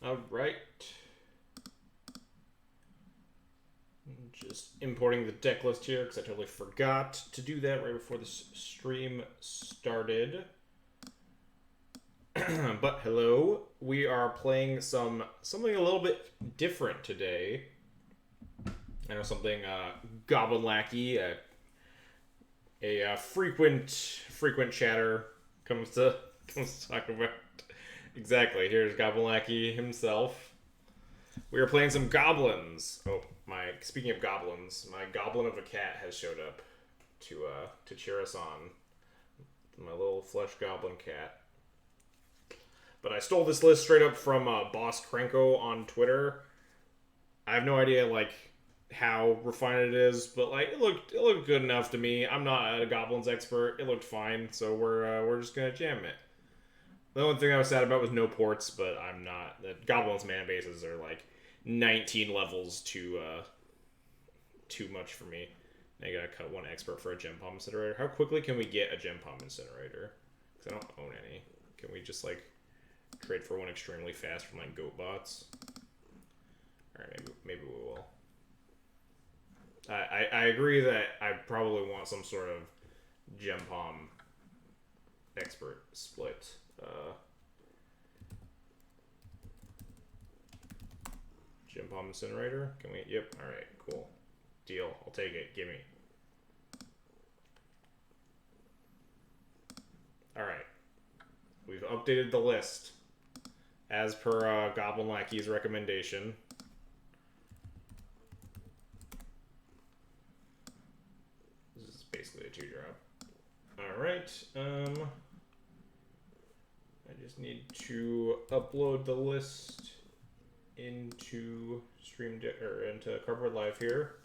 All right. Just importing the deck list here because I totally forgot to do that right before this stream started. But hello, we are playing something a little bit different today. I know something Goblin Lackey, a frequent chatter comes to talk about. Exactly. Here's Goblin Lackey himself. We are playing some goblins. Oh, speaking of goblins, my goblin of a cat has showed up to cheer us on. My little flesh goblin cat. But I stole this list straight up from Boss Krenko on Twitter. I have no idea how refined it is, but it looked good enough to me. I'm not a goblins expert. It looked fine, so we're just gonna jam it. The only thing I was sad about was no ports, but I'm not. The goblins mana bases are 19 levels too much for me. I gotta cut one expert for a gem palm incinerator. How quickly can we get a gem palm incinerator? Because I don't own any. Can we just trade for one extremely fast from goat bots? All right, maybe we will. I agree that I probably want some sort of gem palm expert split. Gem palm incinerator. Can we? Yep. All right. Cool. Deal. I'll take it. Gimme. All right. We've updated the list as per Goblin Lackey's recommendation. This is basically a 2-drop. All right. I just need to upload the list into into Cardboard Live here.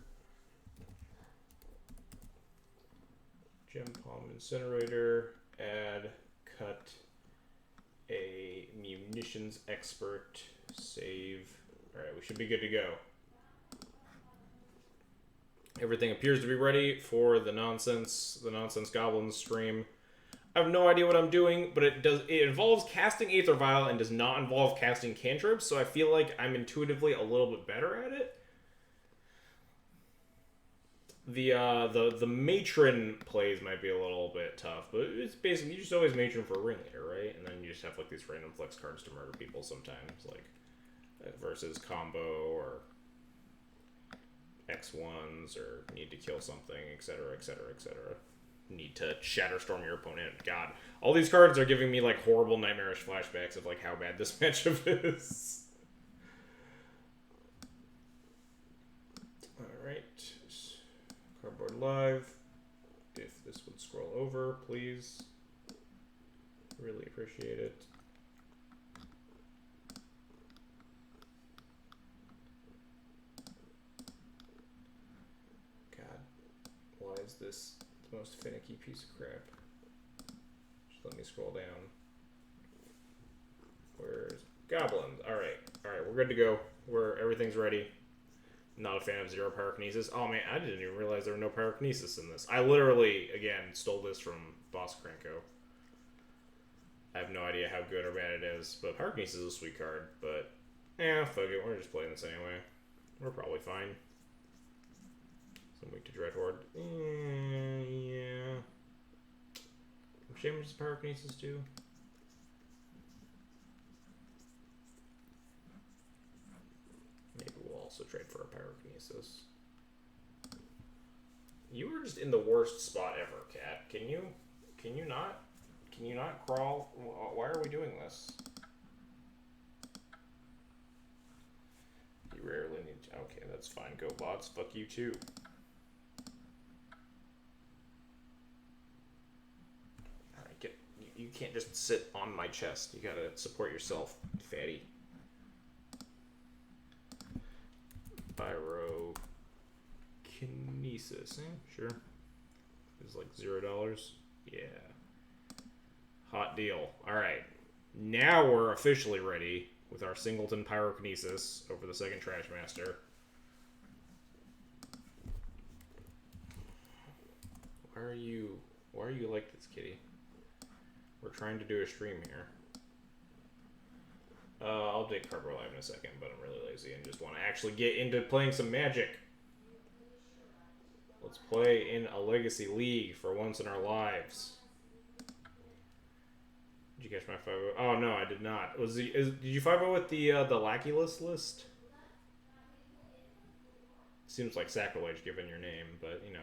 Gem palm incinerator. Add. Cut. A munitions expert. Save. All right, we should be good to go. Everything appears to be ready for the nonsense goblins stream. I have no idea what I'm doing, but it involves casting Aether Vial and does not involve casting cantrips, so I feel like I'm intuitively a little bit better at it. The matron plays might be a little bit tough, but it's basically you just always matron for a ringleader, right? And then you just have these random flex cards to murder people sometimes, versus combo or X1s or need to kill something, etc., etc., etc. Need to Shatterstorm your opponent. God, all these cards are giving me horrible nightmarish flashbacks of how bad this matchup is. All right, Cardboard Live. If this would scroll over, please. Really appreciate it. God, why is this the most finicky piece of crap? Just let me scroll down. Where's Goblins? All right, we're good to go. Everything's ready. Not a fan of zero pyrokinesis. Oh man, I didn't even realize there were no pyrokinesis in this. I literally, again, stole this from Boss Krenko. I have no idea how good or bad it is, but pyrokinesis is a sweet card. But fuck it, we're just playing this anyway. We're probably fine. Some weak to Dreadhorde. Yeah. What damage does pyrokinesis do? Maybe we'll also trade for a pyrokinesis. You were just in the worst spot ever, Cat. Can you not crawl? Why are we doing this? You rarely need to. Okay, that's fine. Go bots. Fuck you too. Alright, you can't just sit on my chest. You gotta support yourself, fatty. Pyrokinesis, sure. It's $0. Yeah. Hot deal. Alright. Now we're officially ready with our Singleton Pyrokinesis over the second Trash Master. Why are you like this, kitty? We're trying to do a stream here. I'll take Carbo Live in a second, but I'm really lazy and just want to actually get into playing some Magic. Let's play in a Legacy League for once in our lives. Did you catch my 5-0? Oh no, I did not. Did you 5-0 with the Lackey list? Seems like sacrilege given your name, but you know.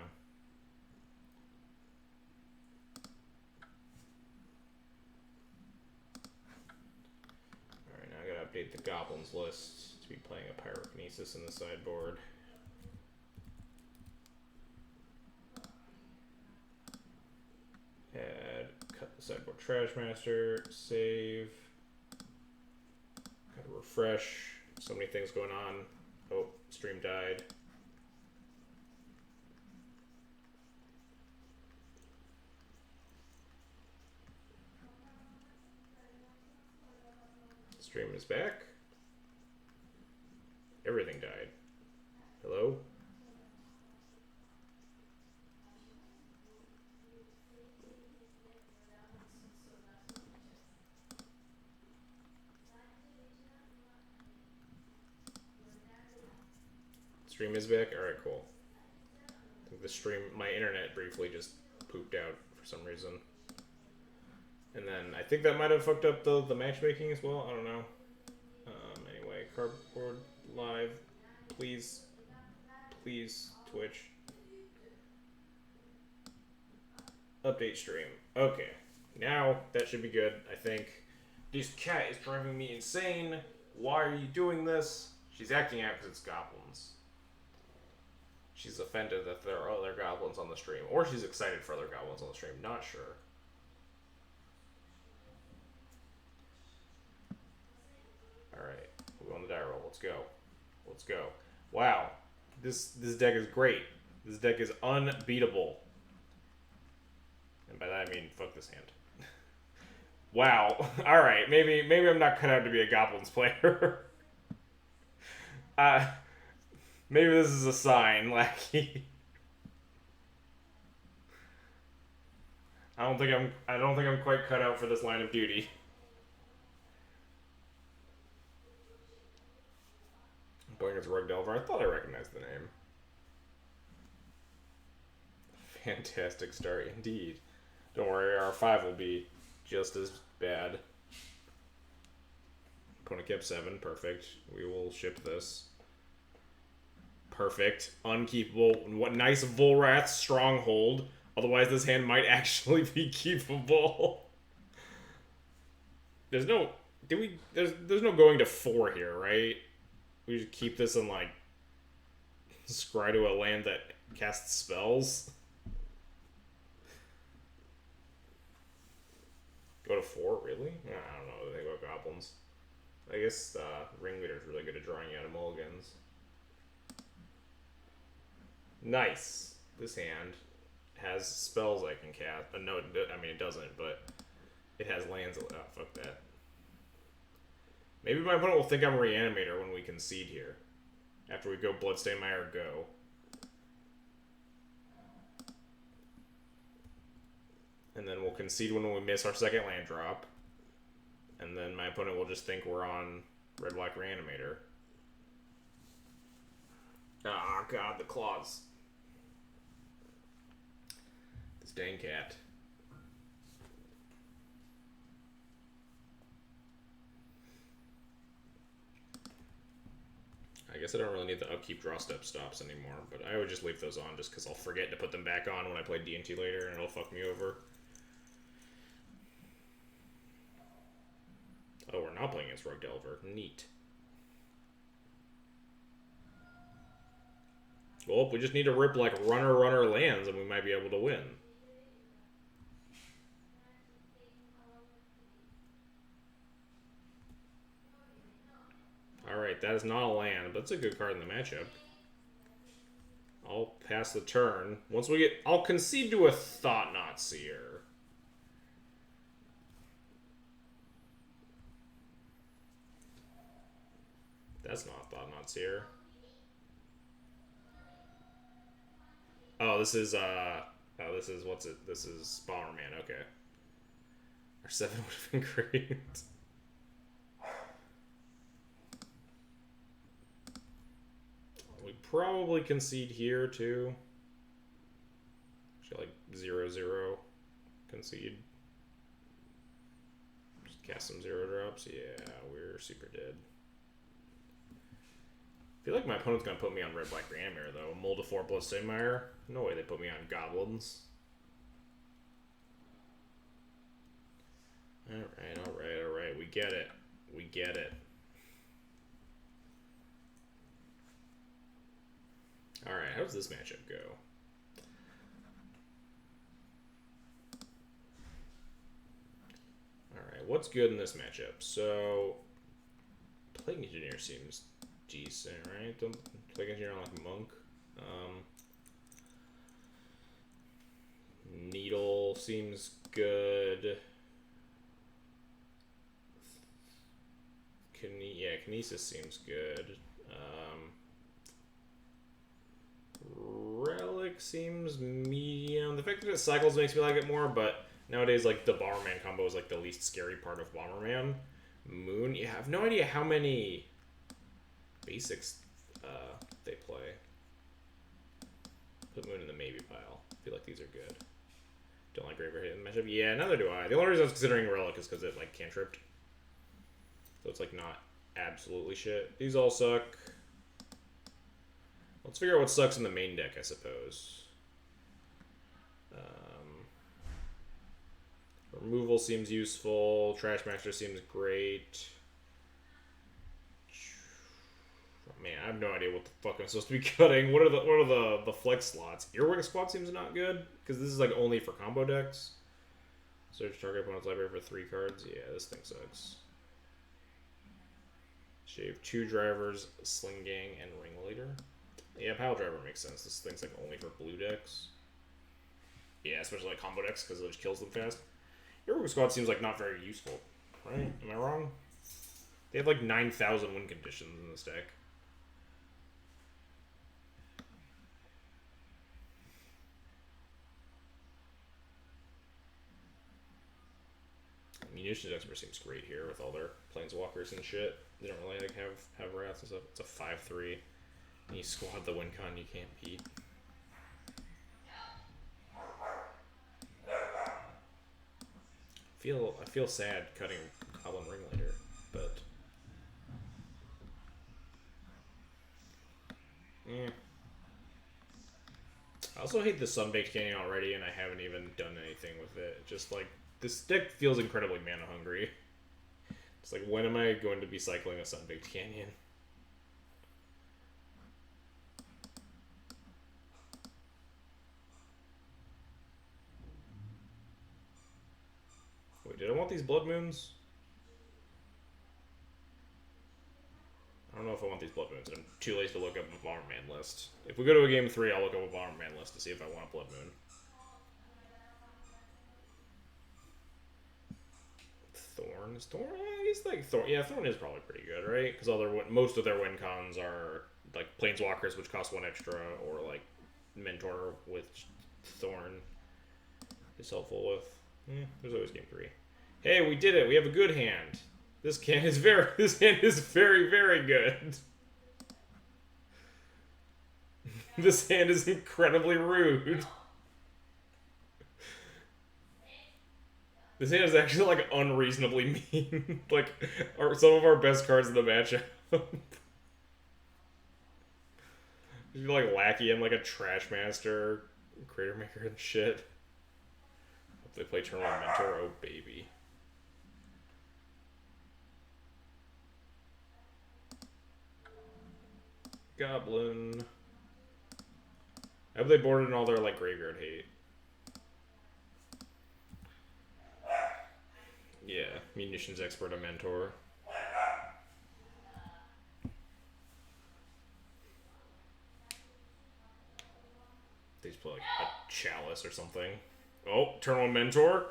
Alright, now I gotta update the Goblins list to be playing a Pyrokinesis in the sideboard. Cut the sideboard Trash Master, save. Gotta refresh. So many things going on. Oh, stream died. Stream is back. Everything died. Hello? Stream is back? Alright, cool. I think the stream, my internet briefly just pooped out for some reason. And then I think that might have fucked up the matchmaking as well. I don't know. Anyway, Cardboard Live. Please. Please, Twitch. Update stream. Okay. Now, that should be good, I think. This cat is driving me insane. Why are you doing this? She's acting out because it's goblins. She's offended that there are other goblins on the stream. Or she's excited for other goblins on the stream. Not sure. Alright. We're on the die roll. Let's go. Let's go. Wow. This deck is great. This deck is unbeatable. And by that I mean, fuck this hand. Wow. Alright. Maybe I'm not cut out to be a Goblins player. Maybe this is a sign, Lackey. I don't think I'm quite cut out for this line of duty. Going as Rug Delver. I thought I recognized the name. Fantastic start indeed. Don't worry, our 5 will be just as bad. Opponent kept 7. Perfect. We will ship this. Perfect. Unkeepable. What nice Volrath Stronghold. Otherwise, this hand might actually be keepable. There's no going to 4 here, right? We just keep this and like scry to a land that casts spells. Go to 4, really? I don't know what they think about goblins. I guess Ringleader's really good at drawing out of mulligans. Nice. This hand has spells I can cast. No, I mean it doesn't, but it has lands. Oh, fuck that. Maybe my opponent will think I'm a Reanimator when we concede here. After we go Bloodstain Mire, go. And then we'll concede when we miss our second land drop. And then my opponent will just think we're on Red-Black Reanimator. Ah, God, the claws. This dang cat. I guess I don't really need the upkeep draw step stops anymore, but I would just leave those on just because I'll forget to put them back on when I play D&T later and it'll fuck me over. Oh, we're not playing against Rug Delver. Neat. Well, we just need to rip like runner lands and we might be able to win. Alright, that is not a land, but it's a good card in the matchup. I'll pass the turn. Once we get... I'll concede to a Thought-Knot Seer. That's not Thought-Knot Seer. Oh, this is, oh, this is, what's it? This is Bomberman, okay. Our 7 would have been great. probably concede here too. Should like 0-0 concede. Just cast some 0 drops. Yeah, we're super dead. I feel like my opponent's gonna put me on red, black, green mirror though. Mold of 4 plus Sigmire. No way they put me on Goblins. Alright. We get it. We get it. Alright, how does this matchup go? Alright, what's good in this matchup? So, Plague Engineer seems decent, right? Don't Plague Engineer on like Monk. Needle seems good. Kinesis seems good. Relic seems medium. The fact that it cycles makes me like it more, but nowadays, like, the Bomberman combo is like the least scary part of Bomberman. Moon, yeah, I have no idea how many basics they play. Put Moon in the maybe pile. I feel like these are good. Don't like Graveyard Hit in the matchup. Yeah, neither do I. The only reason I was considering Relic is because it like cantripped. So it's like not absolutely shit. These all suck. Let's figure out what sucks in the main deck, I suppose. Removal seems useful. Trash Master seems great. Oh, man, I have no idea what the fuck I'm supposed to be cutting. What are the flex slots? Earwig Squad seems not good because this is like only for combo decks. Search target opponent's library for 3 cards. Yeah, this thing sucks. Shave 2 drivers, Sling Gang, and Ringleader. Yeah, Pile Driver makes sense. This thing's like only for blue decks. Yeah, especially like combo decks because it just kills them fast. Earwig Squad seems like not very useful, right? Am I wrong? They have like 9,000 win conditions in this deck. Munitions Expert seems great here with all their planeswalkers and shit. They don't really like have wraths and stuff. It's a 5/3. And you squad the win con you can't beat. I feel sad cutting Goblin Ringleader, but I also hate the Sunbaked Canyon already, and I haven't even done anything with it. Just like this deck feels incredibly mana hungry. It's like, when am I going to be cycling a Sunbaked Canyon? Wait, did I want these Blood Moons? I don't know if I want these Blood Moons. I'm too lazy to look up a Bomberman list. If we go to a game 3, I'll look up a Bomberman list to see if I want a Blood Moon. Thorn? Is Thorn? I guess like Thorn. Yeah, Thorn is probably pretty good, right? Because most of their win cons are like Planeswalkers, which cost 1 extra, or like Mentor, which Thorn is helpful with. There's always game 3. Hey, we did it. We have a good hand. This hand is very, very good. This hand is incredibly rude. This hand is actually like unreasonably mean. Like some of our best cards in the matchup. You like Lackey and like a Trash Master, Crater Maker and shit. Hope they play Tournament Mentor. Oh baby. Goblin. I hope they boarded in all their like graveyard hate. Yeah, Munitions Expert, a Mentor. They just put like a Chalice or something. Oh, turn on Mentor.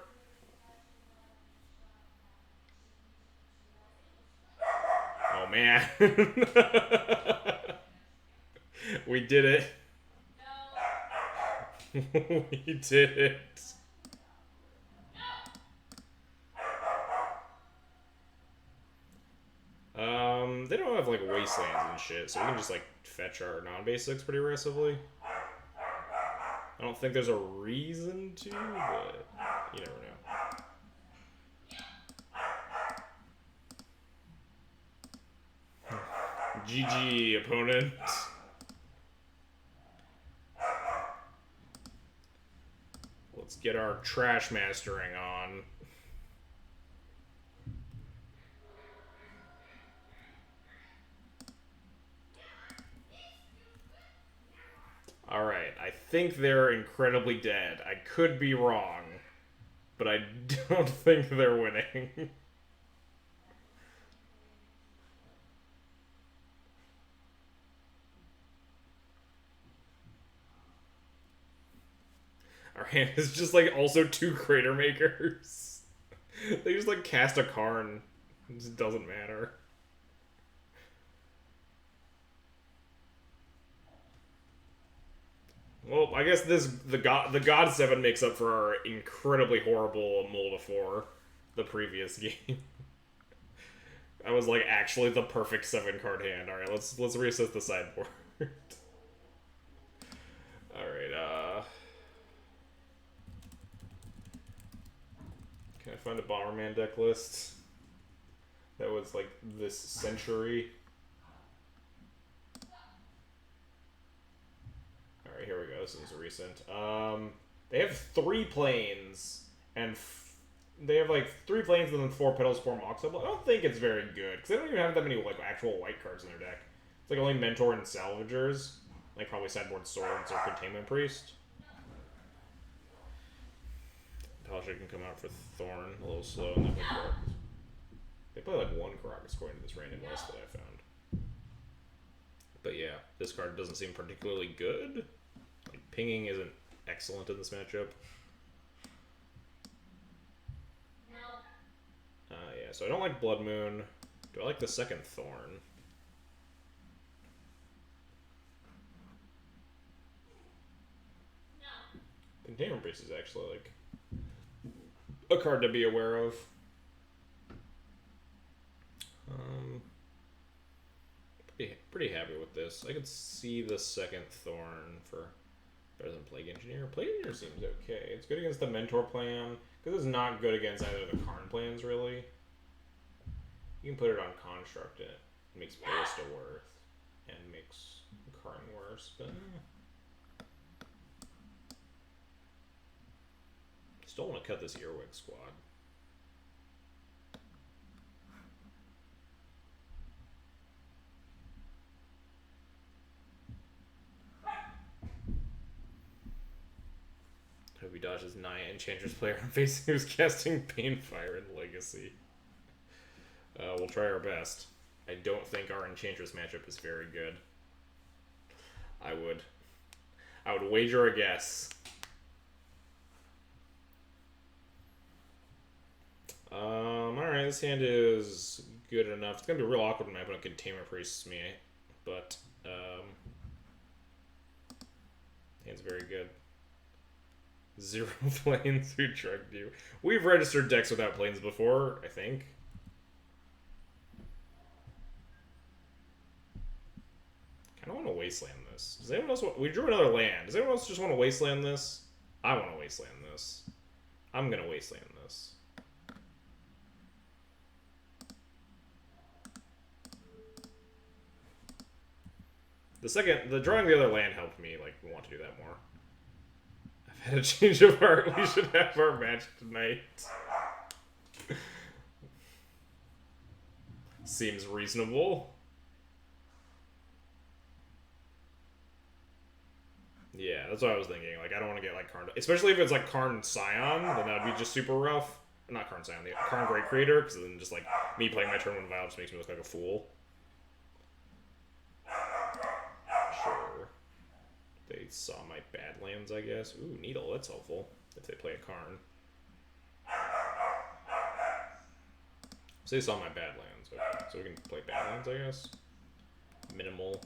Oh man. We did it. We did it. They don't have like wastelands and shit, so we can just like fetch our non-basics pretty aggressively. I don't think there's a reason to, but you never know. GG, opponent. Let's get our trash mastering on. Alright, I think they're incredibly dead. I could be wrong, but I don't think they're winning. Our hand is just like also 2 crater makers. They just like cast a Karn. It just doesn't matter. Well, I guess the God 7 makes up for our incredibly horrible Molda 4 the previous game. I was like actually the perfect 7 card hand. Alright, let's reassess the sideboard. Alright, can I find a Bomberman deck list that was like this century? Alright, here we go. This is recent. They have 3 planes, and they have like 3 planes and then 4 Petals, 4 Moxable. I don't think it's very good, because they don't even have that many like actual white cards in their deck. It's like only Mentor and Salvagers. Like probably sideboard Swords or Containment Priest. Tasha can come out for Thorn a little slow, and they play like 1 Karakas according to this random list that I found. But yeah, this card doesn't seem particularly good. Like, pinging isn't excellent in this matchup. Yeah, so I don't like Blood Moon. Do I like the second Thorn? Containment Priest is actually like a card to be aware of. Pretty happy with this. I could see the second Thorn for better than Plague Engineer. Plague Engineer seems okay. It's good against the Mentor plan, because it's not good against either of the Karn plans, really. You can put it on Construct, and it makes Ballista worth, and makes Karn worse, but... Still want to cut this Earwig squad. Hope he dodges Naya Enchantress player I'm facing who's casting Banefire in Legacy. We'll try our best. I don't think our Enchantress matchup is very good. I would wager a guess. Alright, this hand is good enough. It's gonna be real awkward when my opponent Containment Priests me, but, hand's very good. 0 planes who drugged you. We've registered decks without planes before, I think. Kinda wanna wasteland this. Does anyone else want... We drew another land. Does anyone else just wanna wasteland this? I wanna wasteland this. I'm gonna wasteland this. The drawing the other land helped me, like, want to do that more. I've had a change of heart. We should have our match tonight. Seems reasonable. Yeah, that's what I was thinking. Like, I don't want to get, like, Karn... Especially if it's, like, Karn Scion, then that would be just super rough. Not Karn Scion, the Karn Great Creator, because then just, like, me playing my turn when Vial just makes me look like a fool. Sure. They saw my Badlands, I guess. Ooh, Needle, that's helpful. If they play a Karn. So they saw my Badlands. Okay, so we can play Badlands, I guess. Minimal.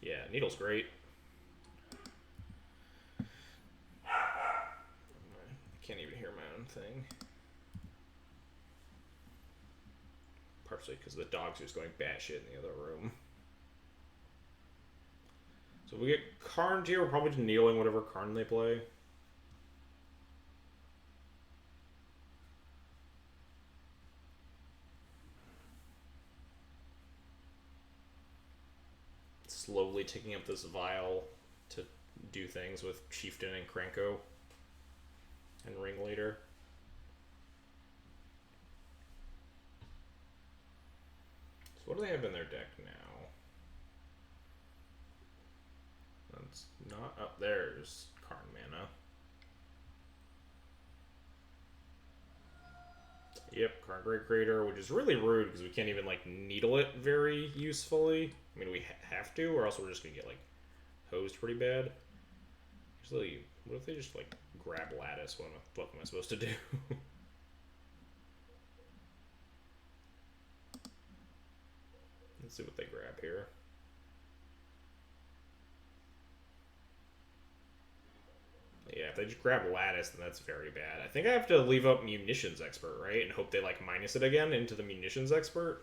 Yeah, Needle's great. I can't even hear my own thing. partially because the dog's just going batshit in the other room. So if we get Karn here, we're probably just kneeling whatever Karn they play. Slowly taking up this vial to do things with Chieftain and Kranko and Ringleader. So what do they have in their deck now? That's not up. There's Karn mana. Yep, Karn Great Creator, which is really rude because we can't even like needle it very usefully. I mean, we have to, or else we're just gonna get like hosed pretty bad. Actually, what if they just like grab Lattice? What am I supposed to do? Let's see what they grab here. Yeah, if they just grab Lattice, then that's very bad. I think I have to leave up Munitions Expert, right? And hope they like minus it again into the Munitions Expert.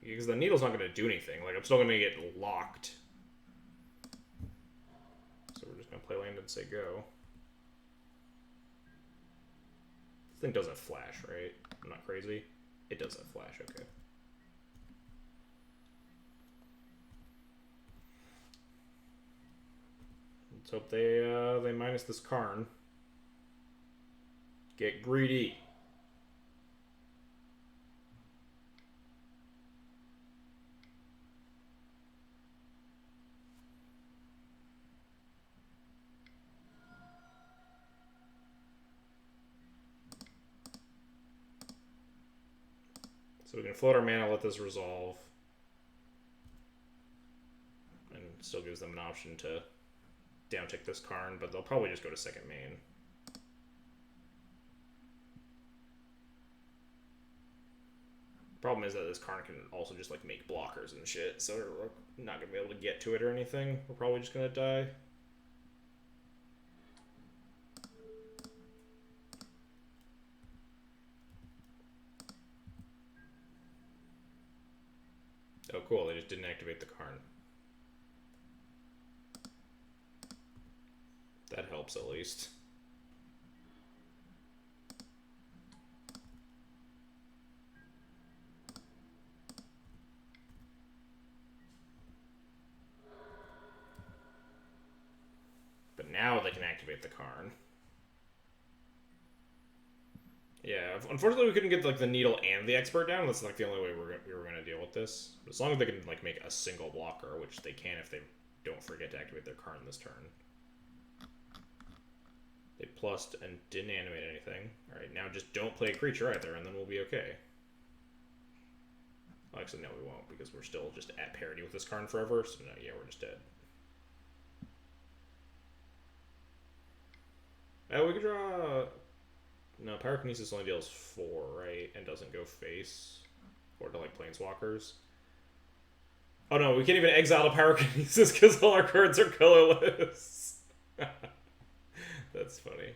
Because the needle's not going to do anything. Like, I'm still going to get locked. So we're just going to play land and say go. This thing doesn't flash, right? I'm not crazy. It doesn't flash, okay. Let's hope they minus this Karn. Get greedy. So we can float our mana, let this resolve. And it still gives them an option to downtick this Karn, but they'll probably just go to second main. Problem is that this Karn can also just like make blockers and shit, so we're not gonna be able to get to it or anything. We're probably just gonna die. Oh cool, they just didn't activate the Karn. That helps at least. But now they can activate the Karn. Yeah, unfortunately we couldn't get like the needle and the expert down. That's like the only way we were gonna deal with this. As long as they can like make a single blocker, which they can if they don't forget to activate their Karn this turn. They plussed and didn't animate anything. All right, now just don't play a creature either, and then we'll be okay. Well, actually, no, we won't because we're still just at parity with this Karn forever. So no, yeah, we're just dead. We could draw. No, Pyrokinesis only deals 4, right? And doesn't go face. Or to, like, Planeswalkers. Oh no, we can't even exile the Pyrokinesis because all our cards are colorless. That's funny.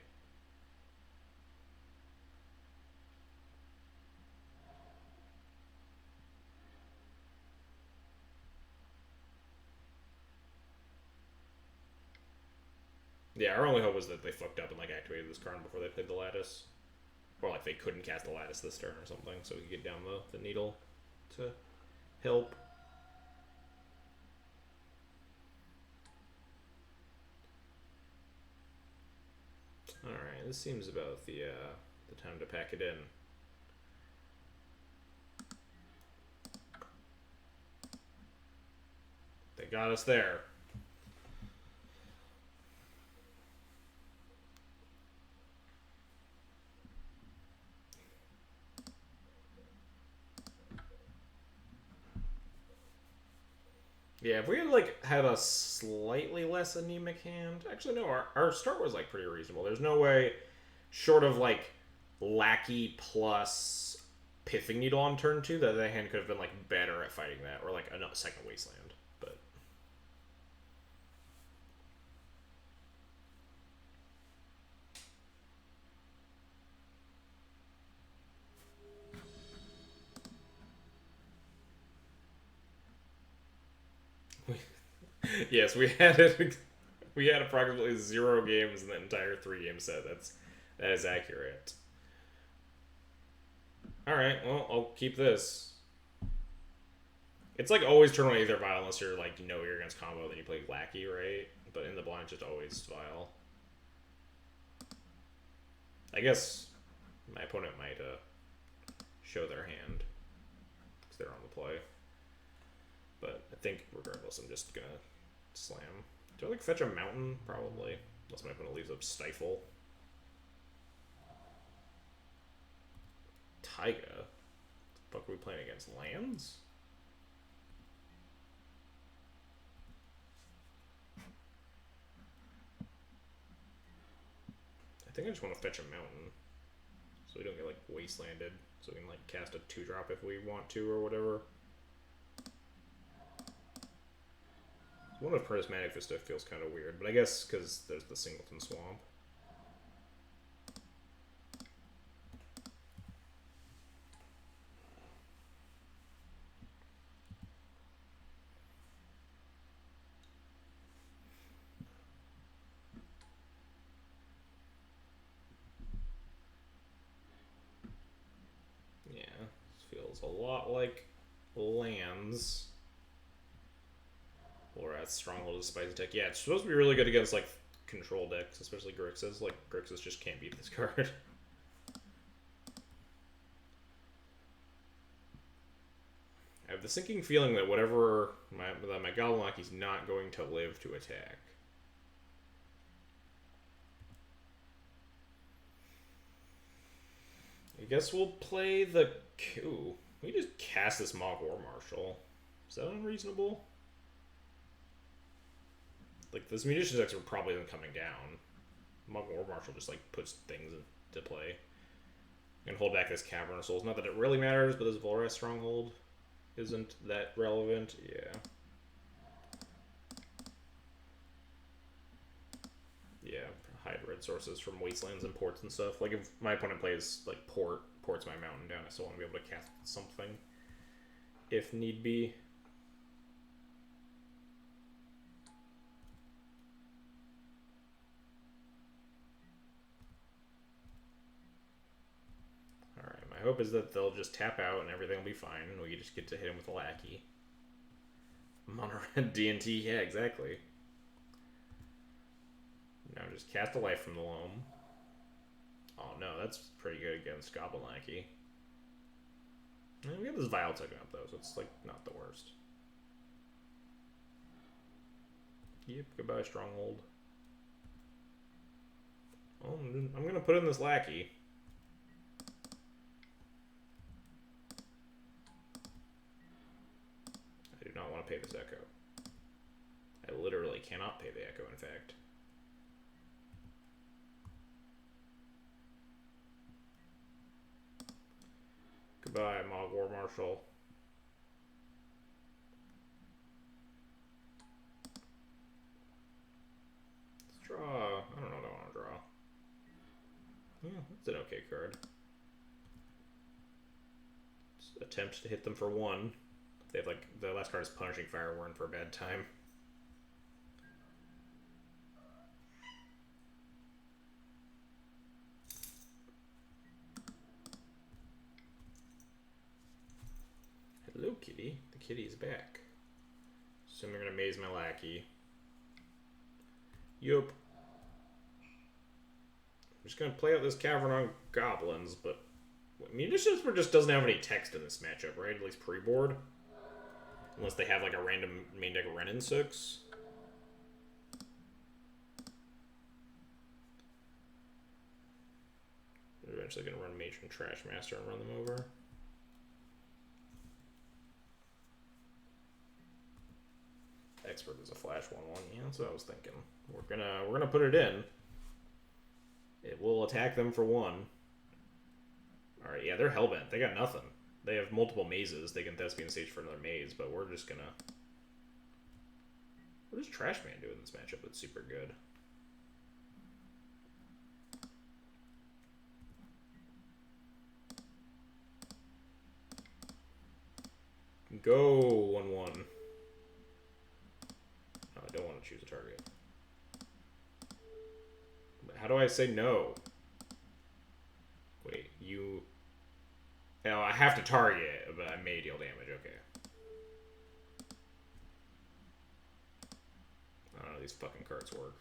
Yeah, our only hope was that they fucked up and like activated this card before they played the Lattice. Or like they couldn't cast the Lattice this turn or something, so we could get down the needle to help. Alright, this seems about the time to pack it in. They got us there. Yeah, if we had like had a slightly less anemic hand, actually no, our start was like pretty reasonable. There's no way, short of like Lackey plus Pithing Needle on turn 2, that hand could have been like better at fighting that, or like a second Wasteland. But Yes, we had it. We had approximately 0 games in the entire 3 game set. That is accurate. All right, well, I'll keep this. It's like always turn on either Vile unless you're like you're against combo, then you play Lackey, right? But in the blind, it's just always Vile. I guess my opponent might show their hand because they're on the play. But I think regardless, I'm just gonna slam. Do I like fetch a mountain? Probably. Unless my opponent leaves up Stifle. Taiga? The fuck are we playing against? Lands? I think I just want to fetch a mountain. So we don't get like wastelanded. So we can like cast a 2-drop if we want to or whatever. One of Prismatic Vista feels kind of weird, but I guess because there's the Singleton Swamp. Yeah, this feels a lot like lands. Or at Stronghold is Spice Attack. Yeah, it's supposed to be really good against like control decks, especially Grixis. Like Grixis just can't beat this card. I have the sinking feeling that whatever my Goblin Lackey's not going to live to attack. I guess we'll play the... Ooh, we just cast this Mog War Marshal. Is that unreasonable? Like, this Munitions decks are probably coming down. Mog War Marshal just, like, puts things into play. And hold back this Cavern of Souls. Not that it really matters, but this Volrath Stronghold isn't that relevant. Yeah. Yeah, hide red sources from wastelands and ports and stuff. Like, if my opponent plays, like, ports my mountain down, I still want to be able to cast something if need be. Alright, my hope is that they'll just tap out and everything will be fine, and we just get to hit him with a Lackey. Mono red D&T, yeah, exactly. Now just cast a life from the loam. Oh no, that's pretty good against Goblin Lackey. And we have this Vile token up though, so it's like not the worst. Yep, goodbye Stronghold. Oh, I'm gonna put in this Lackey. I do not want to pay this Echo. I literally cannot pay the Echo, in fact. Goodbye, Mog War Marshal. Let's draw. I don't know what I want to draw. Yeah, that's an okay card. Just attempt to hit them for 1. They have like the last card is Punishing Fire Warren for a bad time. Hello, kitty. The kitty is back. Assume they're gonna maze my Lackey. Yup. I'm just gonna play out this Cavern on Goblins, but Munitions just doesn't have any text in this matchup, right? At least pre-board. Unless they have like a random main deck Renin 6. They're eventually gonna run Matron Trash Master and run them over. Expert is a flash 1/1. Yeah, that's what I was thinking. We're gonna put it in. It will attack them for 1. All right, yeah, they're hellbent. They got nothing. They have multiple mazes. They can Thespian Sage for another maze, but we're just gonna. What does Trash Man do in this matchup that's super good? Go 1/1. choose a target. How do I say no? Wait, you... Oh, I have to target it, but I may deal damage. Okay. I don't know how these fucking cards work.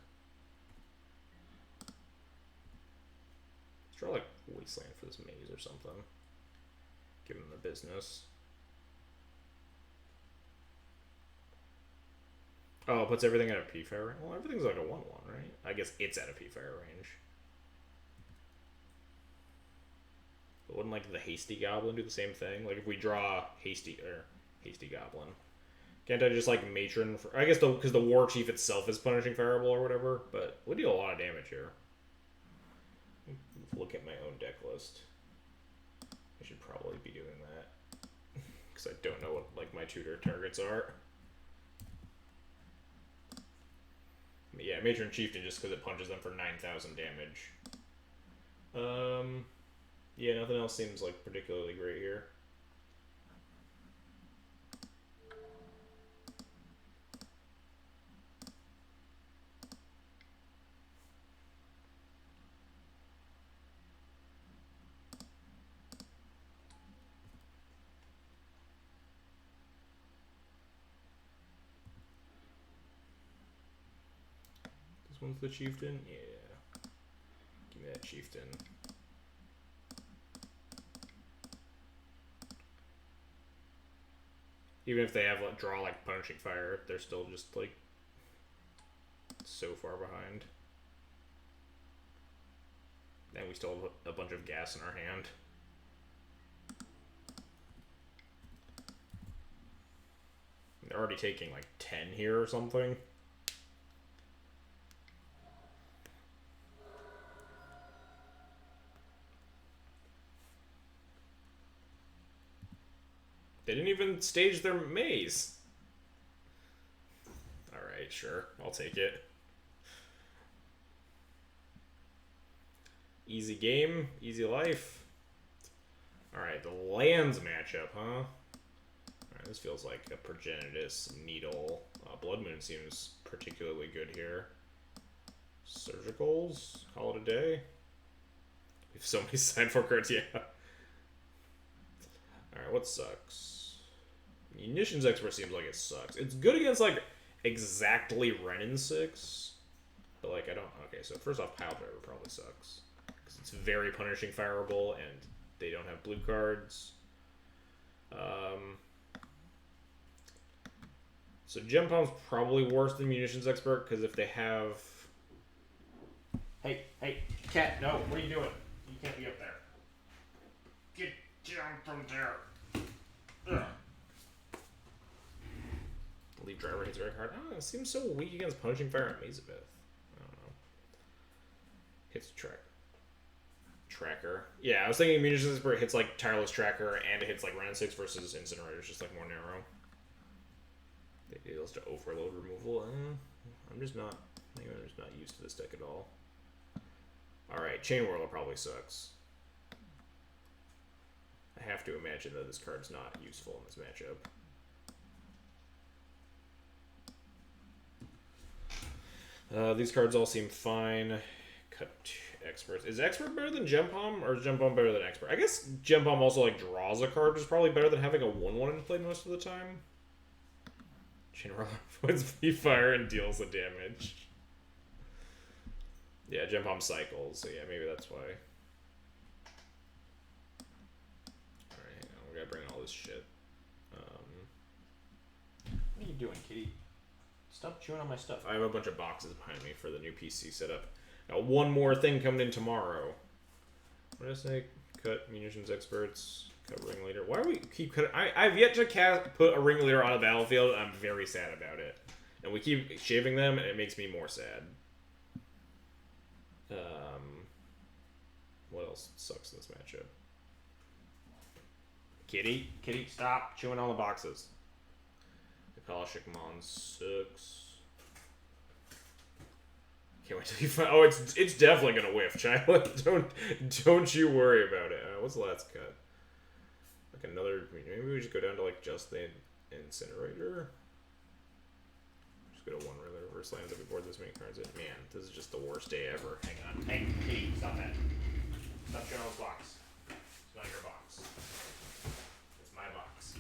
Let's draw like Wasteland for this maze or something. Give them the business. Oh, it puts everything at a P-Fire range? Well, everything's like a 1-1, right? I guess it's at a P-Fire range. But wouldn't like the Hasty Goblin do the same thing? Like if we draw Hasty Goblin, can't I just like Matron for? I guess because the War Chief itself is punishing Fireball or whatever, but we deal a lot of damage here. Look at my own deck list. I should probably be doing that because I don't know what like my tutor targets are. Yeah, Matron Chieftain just because it punches them for 9,000 damage. Yeah, nothing else seems like particularly great here. This one's the Chieftain? Yeah. Give me that Chieftain. Even if they have like draw like Punishing Fire, they're still just like so far behind. And we still have a bunch of gas in our hand. They're already taking like 10 here or something. They didn't even stage their maze. Alright, sure. I'll take it. Easy game, easy life. Alright, the lands matchup, huh? Alright, this feels like a Progenitus Needle. Blood Moon seems particularly good here. Surgicals, call it a day. We have so many sideboard cards, yeah. Alright, what sucks? Munitions Expert seems like it sucks. It's good against, like, exactly Renin 6. But, like, I don't... Okay, so first off, Pile Driver probably sucks. Because it's very punishing fireable, and they don't have blue cards. So Gem Bomb's probably worse than Munitions Expert, because if they have... Hey, cat, no, what are you doing? You can't be up there. Get down from there. Ugh. Leaf Driver hits very hard. Oh, it seems so weak against Punishing Fire and Maze of Ith. I don't know. Hits Tracker. Yeah, I was thinking Munitions Expert hits like Tireless Tracker and it hits like Renin 6 versus Incinerator. It's just like more narrow. It deals to overload removal. I'm just not used to this deck at all. Alright, Chain Whirler probably sucks. I have to imagine that this card's not useful in this matchup. These cards all seem fine. Cut Experts. Is Expert better than Gem Bomb, or is Gem Bomb better than Expert? I guess Gem Bomb also like draws a card, which is probably better than having a 1/1 in play most of the time. General avoids V-Fire and deals the damage. Yeah, Gem Bomb cycles, so yeah, maybe that's why. Alright, we gotta bring in all this shit. What are you doing, kitty? Stop chewing on my stuff. I have a bunch of boxes behind me for the new PC setup. Now, one more thing coming in tomorrow. What did I say? Cut Munitions Experts. Cut Ringleader. Why do we keep cutting? I've yet to put a Ringleader on a battlefield, and I'm very sad about it. And we keep shaving them, and it makes me more sad. What else sucks in this matchup? Kitty, stop chewing on the boxes. The Kalashik Mon sucks. Can't wait till you find. Oh, it's definitely gonna whiff, child. Don't you worry about it. What's the last cut? Like another. Maybe we just go down to like just the Incinerator. Just go to one Ringleader slams every board this many cards. Man, this is just the worst day ever. Hang on. Hey, stop that. Stop General's box. It's not your box. It's my box.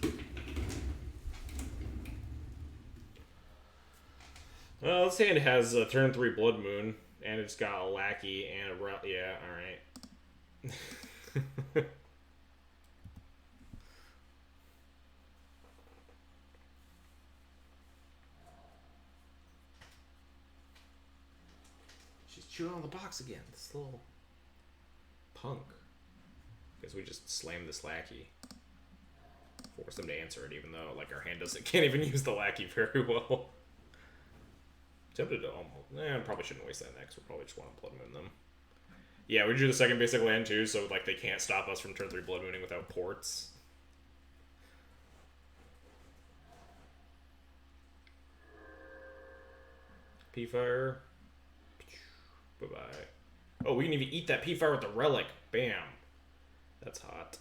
Well, this hand has a turn 3 Blood Moon, and it's got a Lackey and a... Yeah, alright. She's chewing on the box again. This little punk. Because we just slammed this Lackey. Force them to answer it, even though like our hand can't even use the Lackey very well. Tempted to almost... probably shouldn't waste that next. We'll probably just want to Blood Moon them. Yeah, we drew the second basic land too, so like they can't stop us from turn 3 Blood Mooning without ports. P-Fire. Bye-bye. Oh, we can even eat that P-Fire with the Relic. Bam. That's hot.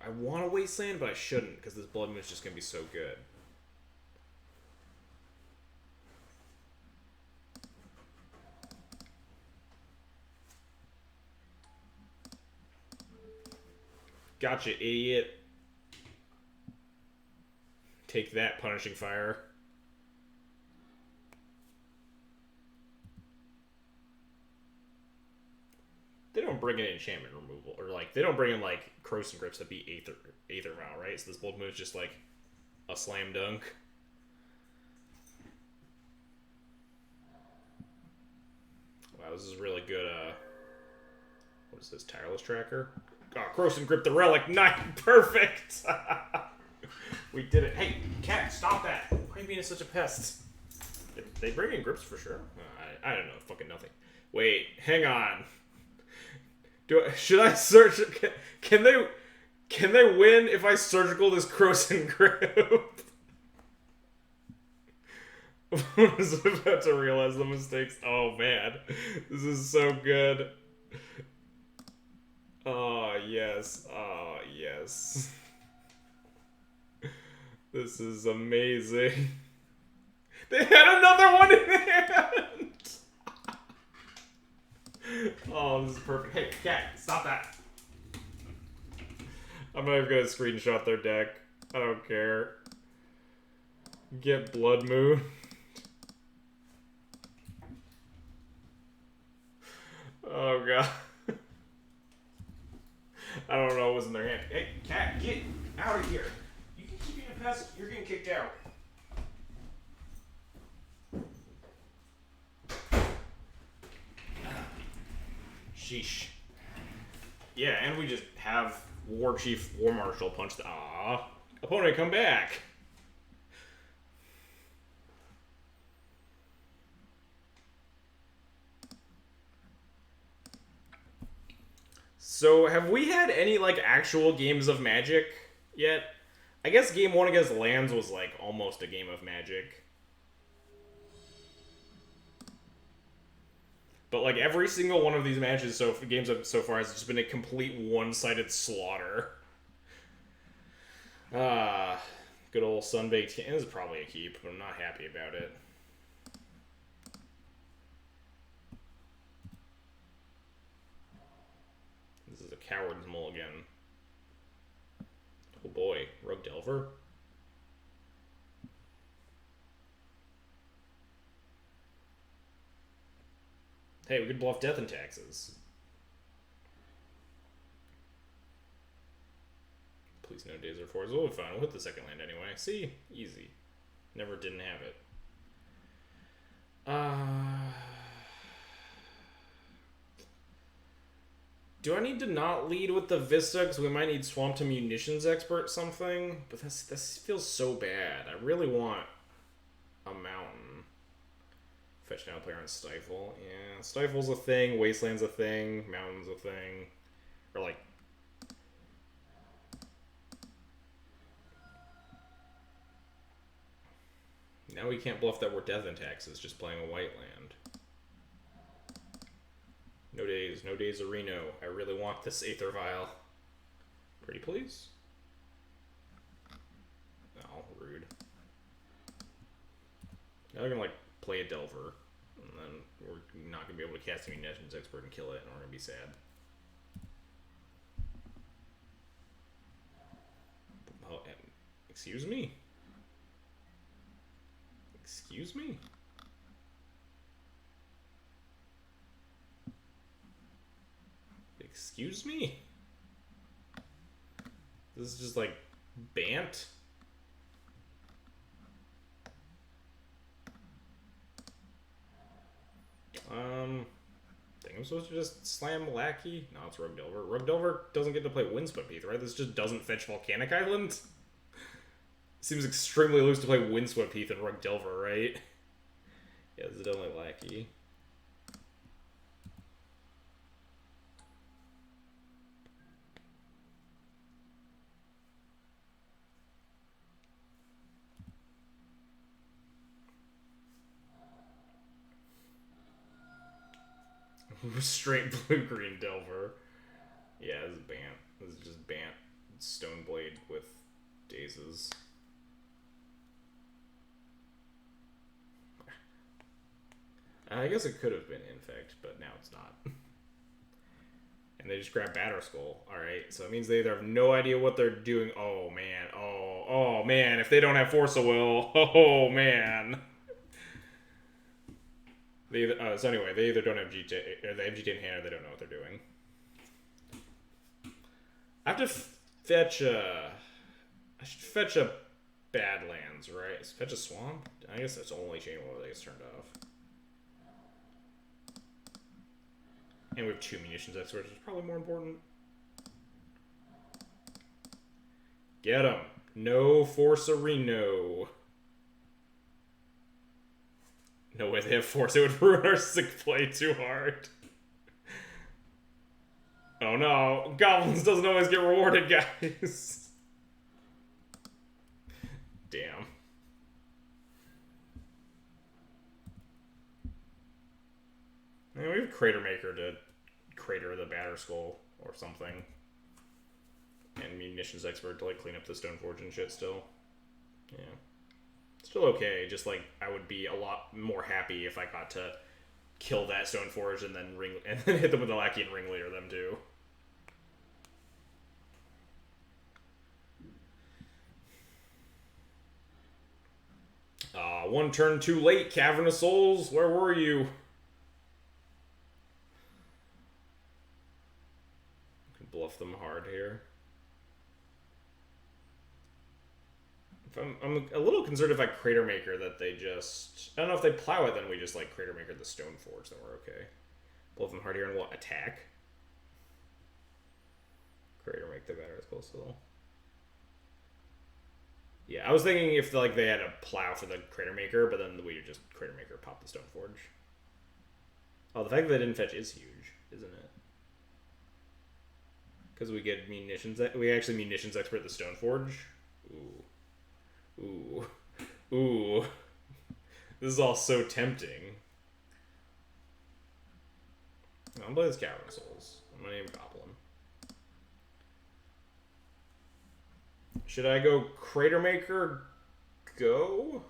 I want to Wasteland, but I shouldn't, because this Blood Moon is just going to be so good. Gotcha, idiot. Take that, Punishing Fire. They don't bring in enchantment removal, or like they don't bring in like Corrosive Grips that beat Aether Vow, right? So this Blood Moon is just like a slam dunk. Wow, this is really good. What is this? Tireless Tracker. Oh, Corrosive Grip the Relic. Nice, perfect. We did it. Hey, cat, stop that! Why are you being such a pest? They bring in grips for sure. I don't know. Fucking nothing. Wait, hang on. Should I search? Can they win if I surgical this Corrosive Grip? I was about to realize the mistakes. Oh man, this is so good. Oh yes, oh yes. This is amazing. They had another one in hand. Oh, this is perfect. Hey, cat, stop that. I'm not even gonna screenshot their deck. I don't care. Get Blood Moon. Oh god. I don't know what was in their hand. Hey, cat, get out of here. You can keep being a pest. You're getting kicked out. Sheesh. Yeah, and we just have War Chief, War Marshal punch the... Aww. Opponent, come back. So, have we had any, like, actual games of Magic yet? I guess game 1 against Lands was, like, almost a game of Magic. But, like, every single one of these matches, games so far, has just been a complete one-sided slaughter. Good old Sunbaked. This is probably a keep, but I'm not happy about it. This is a Coward's Mulligan. Oh boy, Rogue Delver? Hey, we could bluff Death and Taxes. Please no Days or Fours. We'll be fine. We'll hit the second land anyway. See? Easy. Never didn't have it. Do I need to not lead with the Vista? Because we might need Swamp to Munitions Expert something. But this feels so bad. I really want a Mountain. Fetch now player on Stifle. Yeah, Stifle's a thing. Wasteland's a thing. Mountain's a thing. Or like... Now we can't bluff that we're Death and Taxes, just playing a white land. No days of Reno. I really want this Aether Vial. Pretty please? Oh, rude. Now they're gonna like play a Delver, and then we're not gonna be able to cast a Munitions Expert and kill it, and we're gonna be sad. Oh, excuse me? Excuse me? Excuse me? This is just like Bant? Think I'm supposed to just slam Lackey? No, it's Rug Delver. Rug Delver doesn't get to play Windswept Heath, right? This just doesn't fetch Volcanic Island? Seems extremely loose to play Windswept Heath and Rug Delver, right? Yeah, this is definitely Lackey. Straight blue-green Delver. Yeah, this is Bant. This is just Bant Stoneblade with Dazes. I guess it could have been Infect, but now it's not. And they just grab Batterskull. Alright, so it means they either have no idea what they're doing. Oh, man. Oh, man. If they don't have Force of Will. Oh, man. They either, so anyway, they either don't have GTA, or they have GTA in hand, or they don't know what they're doing. I have to fetch a... I should fetch a Badlands, right? Fetch a Swamp? I guess that's only Chain While that gets turned off. And we have 2 Munitions Experts, which is probably more important. Get him. No Forcerino. No way they have Force. It would ruin our sick play too hard. Oh no. Goblins doesn't always get rewarded, guys. Damn. I mean, we have Crater Maker to crater the Batterskull or something. And Munitions Expert to like clean up the Stoneforge and shit still. Yeah. Still okay, just like I would be a lot more happy if I got to kill that Stoneforge and then hit them with the Lackey and Ringleader them too. One turn too late, Cavernous Souls, where were you? Bluff them hard here. I'm a little concerned if I Crater Maker that they just... I don't know if they plow it, then we just, like, Crater Maker the Stoneforge, then we're okay. Bluff them hard here and we'll attack. Crater Make the Batterskull still. Yeah, I was thinking if, like, they had a plow for the Crater Maker, but then we would just Crater Maker pop the Stoneforge. Oh, the fact that they didn't fetch is huge, isn't it? Because we get Munitions... We actually Munitions Expert the Stoneforge. Ooh. Ooh. Ooh. This is all so tempting. I'm gonna play this Cavernous Souls. I'm gonna name Goblin. Should I go Crater Maker? Go?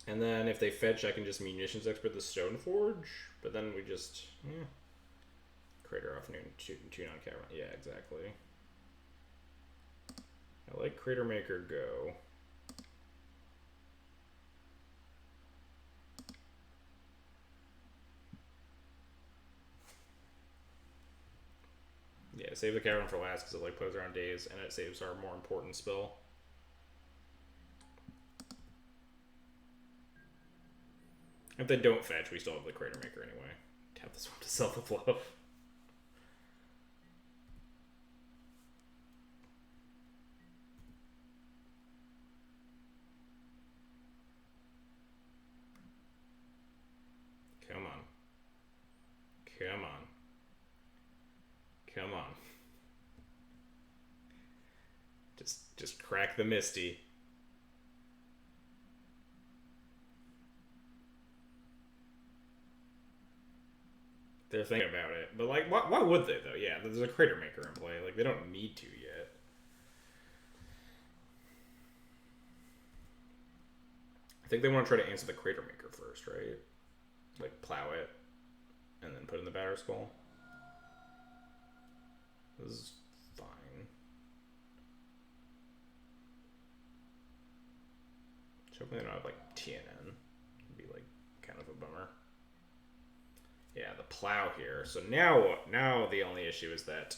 And then if they fetch, I can just Munitions Expert the Stoneforge. But then we just... Crater off noon, tune on camera. Yeah, exactly. I like Crater Maker go. Yeah, save the Cavern for last because it like plays around days and it saves our more important spell. If they don't fetch, we still have the Crater Maker anyway. Tap this one to self-love. Come on. Come on. Come on. Just crack the Misty. They're thinking about it. But, like, why would they, though? Yeah, there's a Crater Maker in play. Like, they don't need to yet. think they want to try to answer the Crater Maker first, right? Like, plow it, and then put in the Batter Skull. This is fine. Hopefully they don't have, like, TNN. It'd be, like, kind of a bummer. Yeah, the plow here. So now the only issue is that...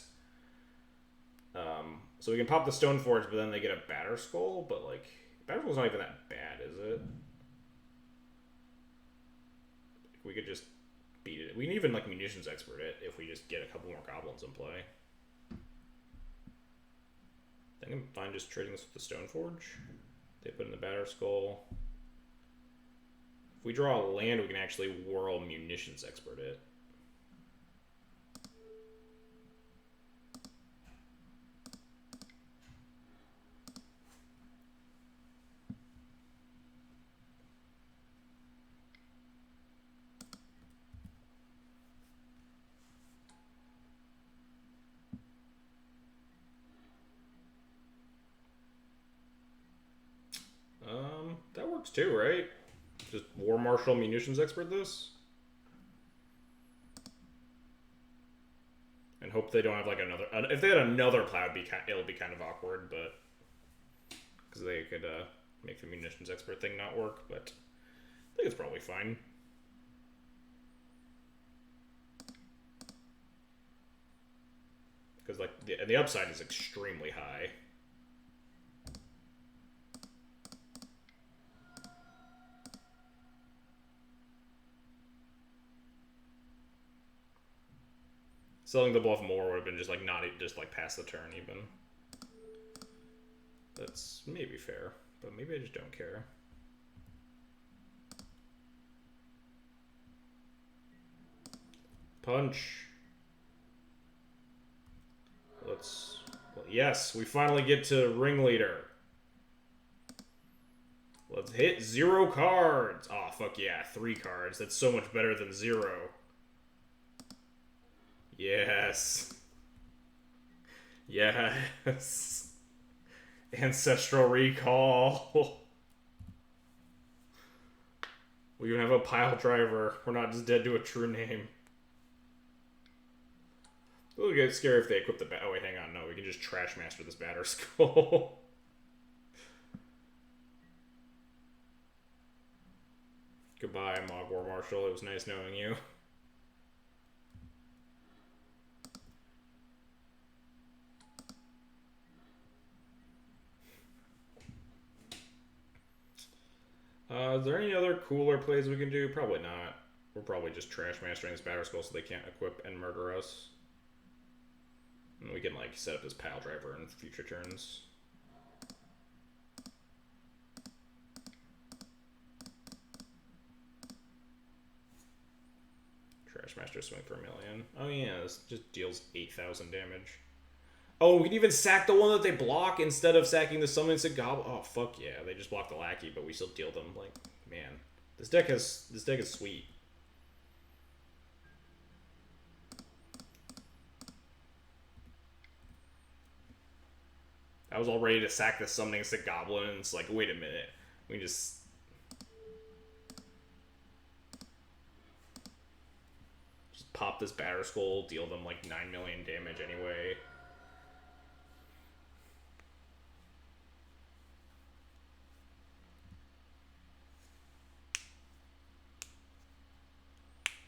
so we can pop the Stone Forge, but then they get a Batter Skull, but, like, Batter Skull's not even that bad, is it? We could just beat it. We can even, like, Munitions Expert it if we just get a couple more Goblins in play. I think I'm fine just trading this with the Stone Forge. They put in the Batter Skull. If we draw a land, we can actually Whirl Munitions Expert it. That works too, right? Just War Marshal Munitions Expert this? And hope they don't have like another... if they had another plow, it'll be kind of awkward, but... Because they could make the Munitions Expert thing not work, but... I think it's probably fine. Because like the upside is extremely high. Selling the bluff more would have been just like not just like past the turn even. That's maybe fair, but maybe I just don't care. Punch. Let's... Well, yes, we finally get to Ringleader. Let's hit 0 cards. Oh, fuck yeah, 3 cards. That's so much better than 0. Yes. Yes. Ancestral Recall. We even have a pile driver. We're not just dead to a true name. It'll get scary if they equip the... Oh, wait, hang on. No, we can just Trash Master this Batter Skull. Goodbye, Mog War Marshal. It was nice knowing you. Is there any other cooler plays we can do? Probably not. We're probably just Trash Mastering this Batter Skull so they can't equip and murder us. And we can, like, set up this Pile Driver in future turns. Trash Master swing for 1 million. Oh yeah, this just deals 8,000 damage. Oh, we can even sack the one that they block instead of sacking the summons to Goblin. Oh fuck yeah, they just block the Lackey, but we still deal them. Like, man, this deck is sweet. I was all ready to sack the summonings to Goblins. Like, wait a minute, we just pop this Batter Skull, deal them like 9 million damage anyway.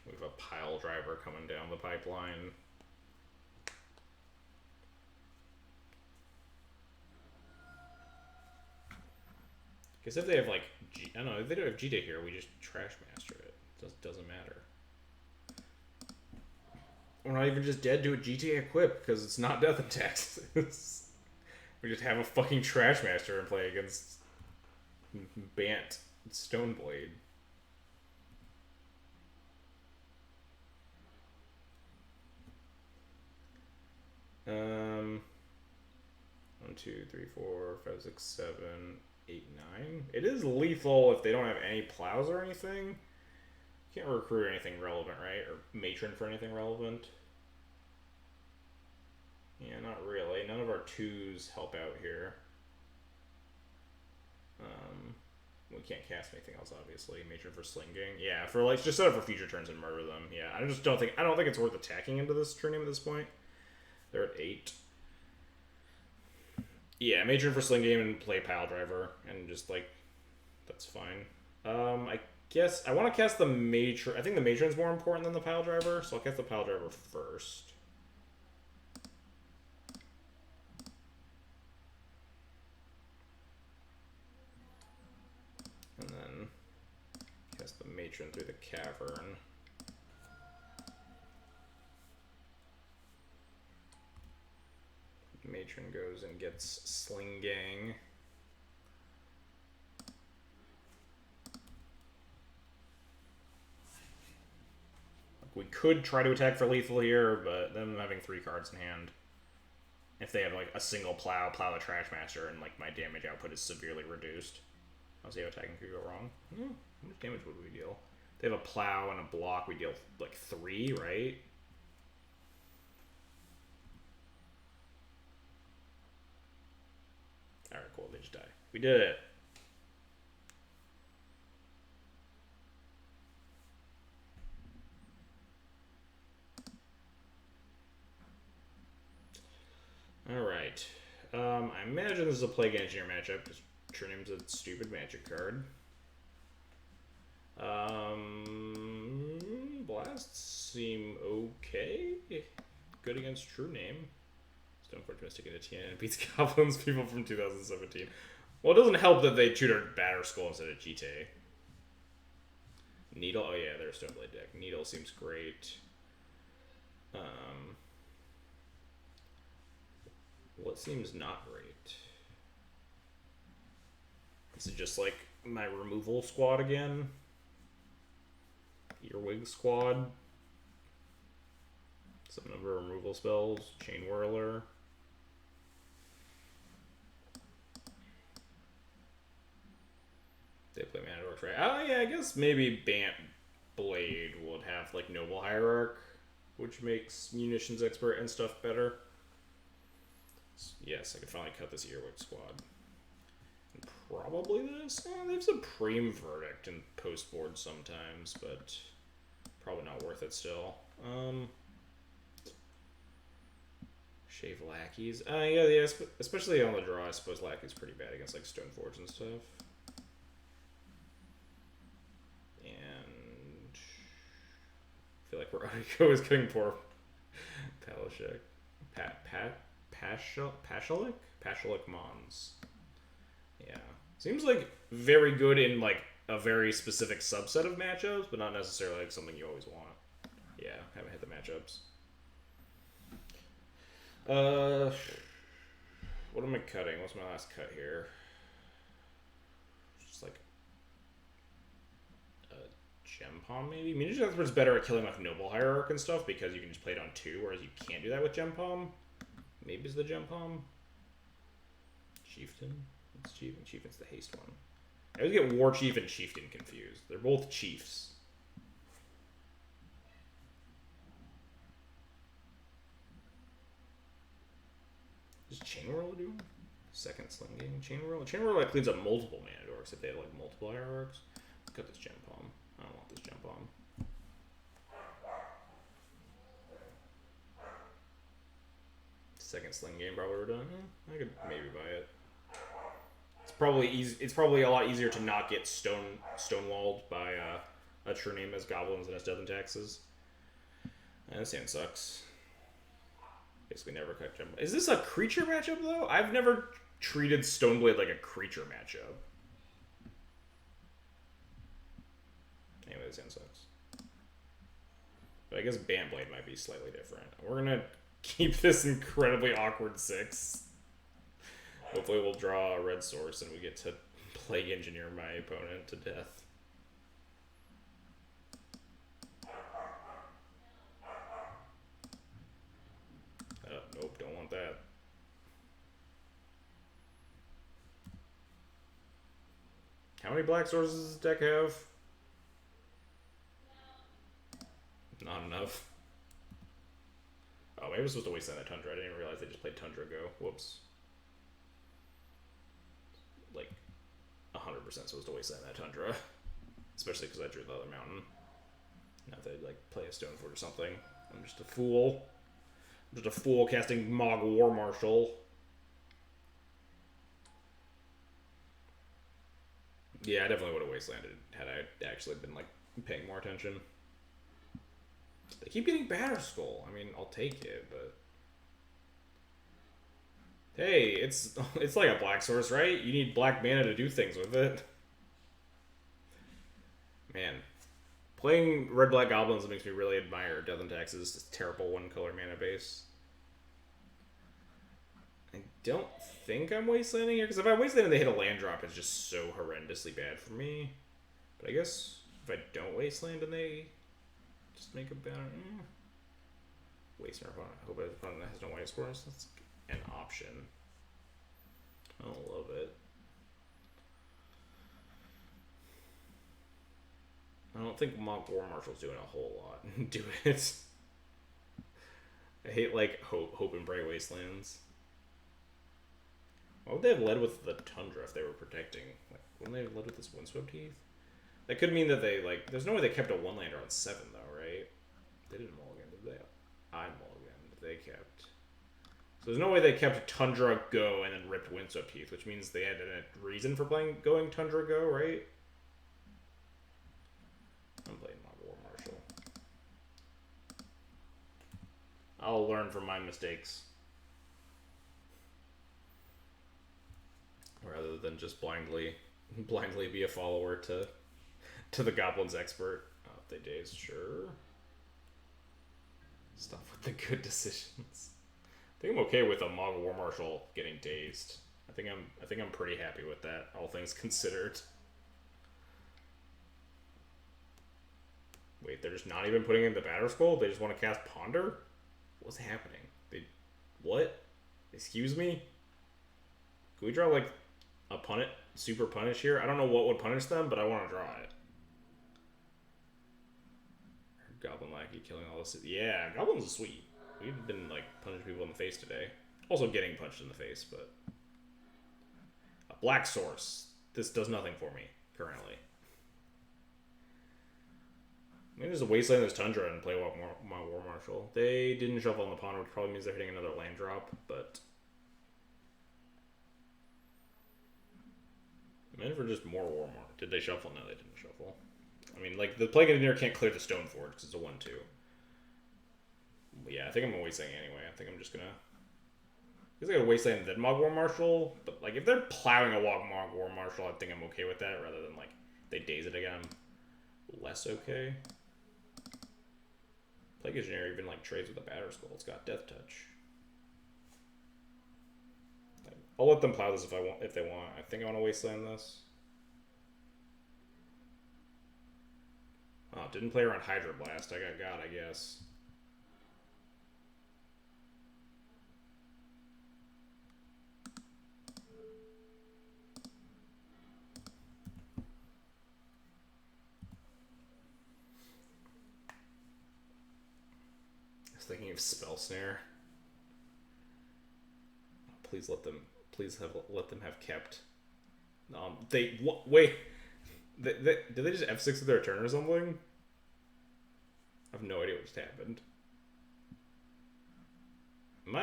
We have a Pile Driver coming down the pipeline. Because if they have like, I don't know, if they don't have GTA here, we just Trash Master it. Doesn't matter. We're not even just dead to a GTA equip because it's not Death and Taxes. We just have a fucking Trash Master and play against Bant Stoneblade. 1, 2, 3, 4, 5, 6, 7, 8, 9. It is lethal if they don't have any plows or anything. Can't recruit anything relevant, right? Or matron for anything relevant. Yeah, not really. None of our 2s help out here. We can't cast anything else, obviously. Matron for slinging. Yeah, for like just set up for future turns and murder them. Yeah, I don't think it's worth attacking into this True Name at this point. They're at 8. Yeah, Matron for sling game and play Pile Driver and just like that's fine. I guess I want to cast the Matron. I think the Matron's more important than the Pile Driver, so I'll cast the Pile Driver first. And then cast the Matron through the Cavern. Matron goes and gets Sling Gang. We could try to attack for lethal here, but them having 3 cards in hand. If they have like a single plow the Trashmaster, and like my damage output is severely reduced. I'll see how attacking could go wrong. How much damage would we deal? They have a plow and a block. We deal like 3, right? Alright, cool. They just die. We did it. Alright. I imagine this is a Plague Engineer matchup, because True Name's a stupid magic card. Blasts seem okay. Good against True Name. Stoneforge Mystic into TN and beats Goblins people from 2017. Well, it doesn't help that they tutored Batterskull instead of Cheetah. Needle, oh yeah, they're a Stoneblade deck. Needle seems great. What seems not great? This is just like my removal squad again. Earwig squad. Some number of removal spells. Chain Whirler. They play Mana Dorks, right? Oh yeah, I guess maybe Bant Blade would have like Noble Hierarch, which makes Munitions Expert and stuff better. Yes, I can finally cut this Earwig squad. And probably this. They have Supreme Verdict in post board sometimes, but probably not worth it still. Shave Lackeys. Yeah, especially on the draw, I suppose Lackey's pretty bad against like Stoneforge and stuff. And I feel like we're always going for Palashek. Pashalik Mons. Yeah. Seems like very good in like a very specific subset of matchups, but not necessarily like something you always want. Yeah, haven't hit the matchups. What am I cutting? What's my last cut here? Just like a Gem Palm, maybe? Munitions Expert's better at killing like Noble Hierarch and stuff because you can just play it on 2, whereas you can't do that with Gem Palm. Maybe it's the Gem Palm. Chieftain? It's Chieftain. Chieftain's the haste one. I always get War Chief and Chieftain confused. They're both chiefs. Does Chain Whirler do second slinging? Chain Whirler? Chain Whirler like cleans up multiple Mana Dorks if they have like multiple hierarchs. Cut this Gem Palm. I don't want this Gem Palm. Second sling game probably we're done. I could maybe buy it. It's probably easy. It's probably a lot easier to not get stonewalled by a True Name as Goblins and as Death and Taxes. And this hand sucks. Basically never cut Gem. Is this a creature matchup though? I've never treated Stoneblade like a creature matchup. Anyway, this hand sucks. But I guess Bandblade might be slightly different. We're gonna keep this incredibly awkward 6. Hopefully we'll draw a red source and we get to Plague Engineer my opponent to death. Nope, don't want that. How many black sources does this deck have? Not enough. Oh, maybe I was supposed to waste that Tundra. I didn't even realize they just played Tundra Go. Whoops. Like, 100% supposed to wasteland that Tundra. Especially because I drew the other mountain. Not that I'd like play a Stonefort or something. I'm just a fool. I'm just a fool casting Mog War Marshal. Yeah, I definitely would have wastelanded had I actually been like paying more attention. They keep getting Batterskull. I mean, I'll take it, but hey, it's like a black source, right? You need black mana to do things with it. Man, playing red-black goblins makes me really admire Death and Taxes' terrible one-color mana base. I don't think I'm wastelanding here, because if I wasteland and they hit a land drop, it's just so horrendously bad for me. But I guess if I don't wasteland and they just make a better... Waste our opponent. Hope his opponent has no white scores. That's an option. I don't love it. I don't think Mock War Marshal's doing a whole lot. Do it. I hate, like, Hope and Bray Wastelands. Why would they have led with the Tundra if they were protecting? Like, wouldn't they have led with this Windswept Heath? That could mean that they, like... There's no way they kept a one-lander on 7, though, right? They didn't mulligan, did they? I mulliganed. They kept... So there's no way they kept Tundra Go and then ripped Windswept Heath, which means they had a reason for going Tundra Go, right? I'm playing Mock War Marshal. I'll learn from my mistakes. Rather than just blindly be a follower to the Goblins expert. Oh, if they daze, sure. Stop with the good decisions. I think I'm okay with a Mog War Marshal getting dazed. I think I'm pretty happy with that, all things considered. Wait, they're just not even putting in the Batterskull? They just want to cast Ponder? What's happening? What? Excuse me? Can we draw, like, a super punish here? I don't know what would punish them, but I want to draw it. Goblin Lackey killing all this. Yeah, Goblins is sweet. We've been, like, punching people in the face today. Also getting punched in the face, but... A black source. This does nothing for me, currently. Maybe there's a Wasteland, there's Tundra, and play my War Marshal. They didn't shuffle on the pawn, which probably means they're hitting another land drop, but... I meant for just more War Marshal. Did they shuffle? No, they didn't shuffle. I mean, like, the Plague Engineer can't clear the Stonefort, because it's a 1-2. But yeah, I think I'm going to Wasteland anyway. I think I'm just going to... I guess I got to Wasteland and then Mog War Marshal, but, like, if they're plowing a Mog War Marshal, I think I'm okay with that, rather than, like, they daze it again. I'm less okay. Plague Engineer even, like, trades with a Batterskull. It's got Death Touch. I'll let them plow this if they want. I think I want to Wasteland this. Oh, didn't play around Hydro Blast. I got, I guess. I was thinking of Spell Snare. Please let them have kept. Wait. Did they just F6 with their turn or something? I have no idea what just happened. Am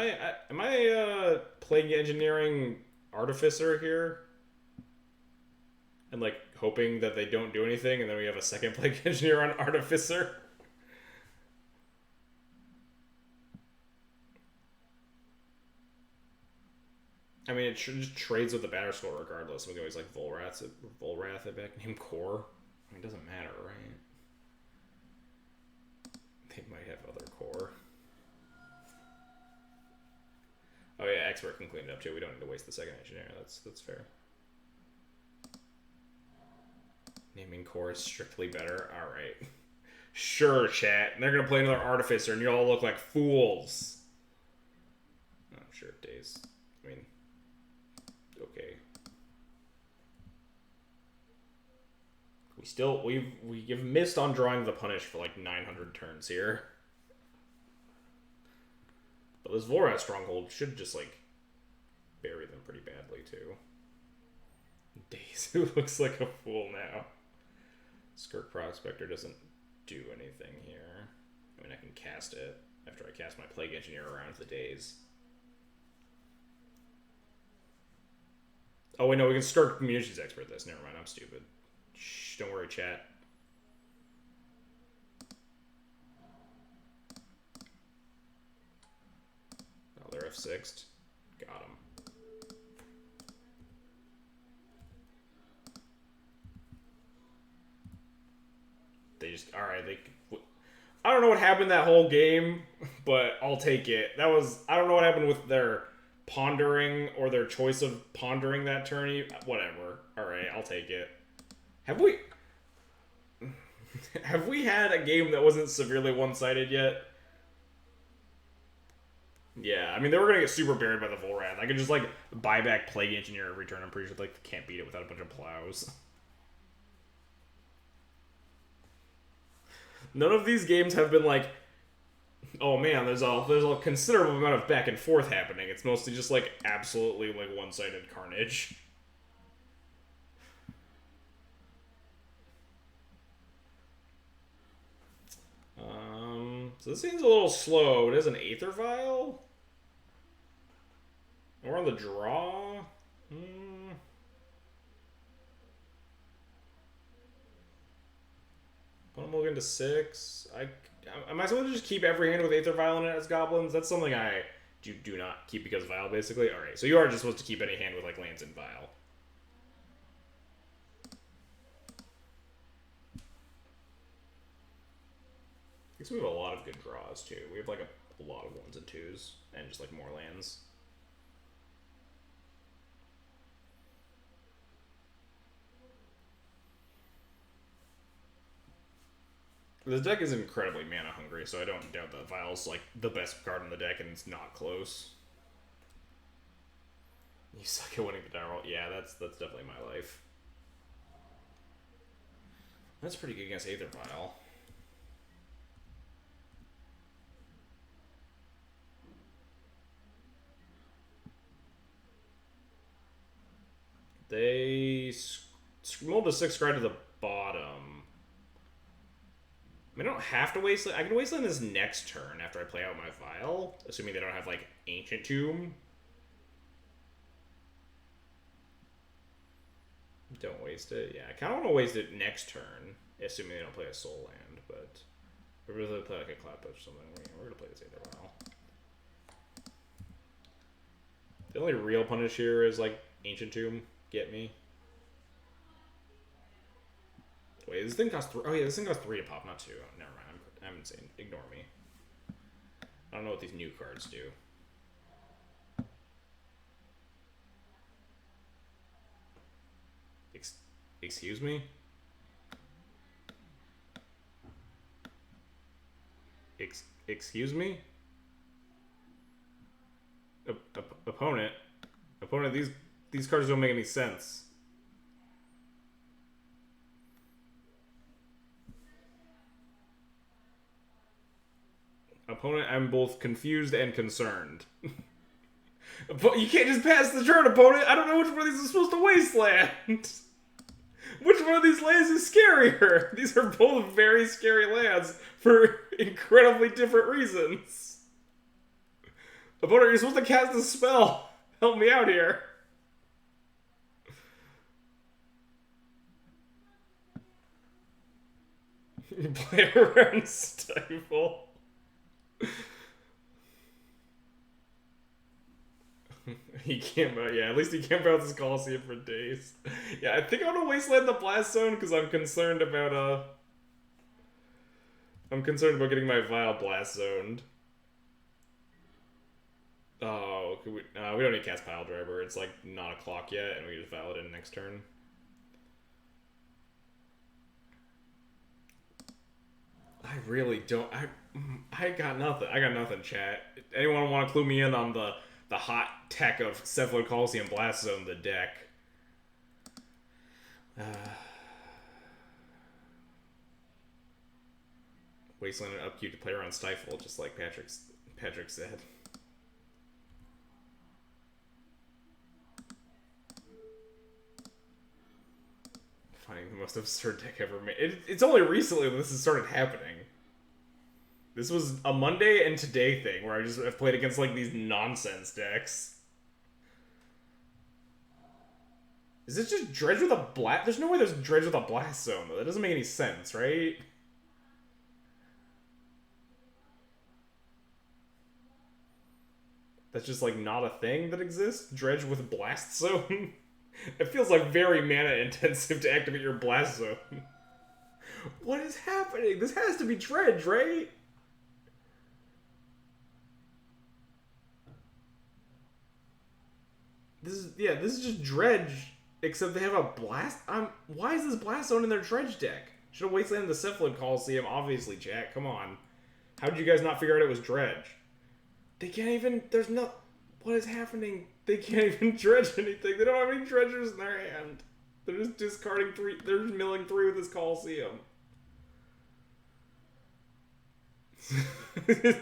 I playing Engineering Artificer here? And, like, hoping that they don't do anything, and then we have a second Plague Engineer on Artificer? I mean, it just trades with the Batterskull regardless. We can always, like, Volrath at back name Core. I mean, it doesn't matter, right? They might have other Core. Oh yeah, Expert can clean it up too. We don't need to waste the second Engineer. That's fair. Naming Core is strictly better. Alright. Sure, chat. And they're gonna play another Artificer and you all look like fools. Oh, sure, days. I mean... Okay. We've missed on drawing the punish for like 900 turns here. But this Volrath Stronghold should just like bury them pretty badly too. Days. Who looks like a fool now. Skirk Prospector doesn't do anything here. I mean, I can cast it after I cast my Plague Engineer around the days. Oh, wait, no, we can Skirk Munitions Expert this. Never mind, I'm stupid. Shh, don't worry, chat. Oh, they're F6'd. Got him. They just, alright, I don't know what happened that whole game, but I'll take it. That was, I don't know what happened with their pondering or their choice of pondering that turn. Whatever. Alright, I'll take it. Have we had a game that wasn't severely one-sided yet? Yeah, I mean, they were gonna get super buried by the Volrath. I could just, like, buy back Plague Engineer every turn. I'm pretty sure, like, can't beat it without a bunch of plows. None of these games have been like, oh man, there's a considerable amount of back and forth happening. It's mostly just like absolutely like one-sided carnage. So this seems a little slow. It is an Aether Vial. We're on the draw. Put them all into 6. Am I supposed to just keep every hand with Aether Vial in it as Goblins? That's something I do not keep because Vial, basically. Alright, so you are just supposed to keep any hand with, like, lands and Vial. I guess we have a lot of good draws, too. We have, like, a lot of 1s and 2s, and just, like, more lands. The deck is incredibly mana hungry, so I don't doubt that Vial's like the best card in the deck, and it's not close. You suck at winning the die roll. Yeah, that's definitely my life. That's pretty good against Aether Vial. They rolled a 6 card to the bottom. I mean, I don't have to wasteland. I can wasteland this next turn after I play out my Vial, assuming they don't have, like, Ancient Tomb. Don't waste it. Yeah, I kind of want to waste it next turn, assuming they don't play a Soul Land, but we're going to play, like, a Cloud Touch or something. We're going to play this Aether Vial. The only real punish here is, like, Ancient Tomb. Get me. Wait, this thing costs 3. Oh, yeah, this thing costs 3 to pop, not 2. Oh, never mind. I'm insane. Ignore me. I don't know what these new cards do. Excuse me? Excuse me? Opponent? Opponent, these cards don't make any sense. Opponent, I'm both confused and concerned. But you can't just pass the turn, opponent! I don't know which one of these is supposed to wasteland! Which one of these lands is scarier? These are both very scary lands for incredibly different reasons. Opponent, you're supposed to cast a spell! Help me out here! You play around Stifle. He can't, yeah, at least he can't bounce his Coliseum for days. Yeah, I think I want to wasteland the Blast Zone because I'm concerned about, getting my Vial Blast Zoned. Oh, we don't need to cast Pile Driver. It's like not a clock yet, and we just Vial it in next turn. I really don't. I got nothing. I got nothing, chat. Anyone want to clue me in on the hot tech of Cephalid Coliseum Blast Zone, the deck? Wasteland and upkeep to play around Stifle, just like Patrick said. The most absurd deck ever made. It's only recently that this has started happening. This was a Monday and today thing where I've played against like these nonsense decks. Is this just Dredge with a blast? There's no way there's Dredge with a blast zone though. That doesn't make any sense, right? That's just like not a thing that exists? Dredge with blast zone? It feels like very mana intensive to activate your blast zone. What is happening? This has to be Dredge, right? This is just Dredge, except they have a blast. Why is this blast zone in their Dredge deck? Should have wastelanded the Cephalid Coliseum, obviously, chat. Come on. How did you guys not figure out it was Dredge? They can't even. There's no. What is happening? They can't even dredge anything. They don't have any dredgers in their hand. They're just discarding 3. They're just milling 3 with this Coliseum.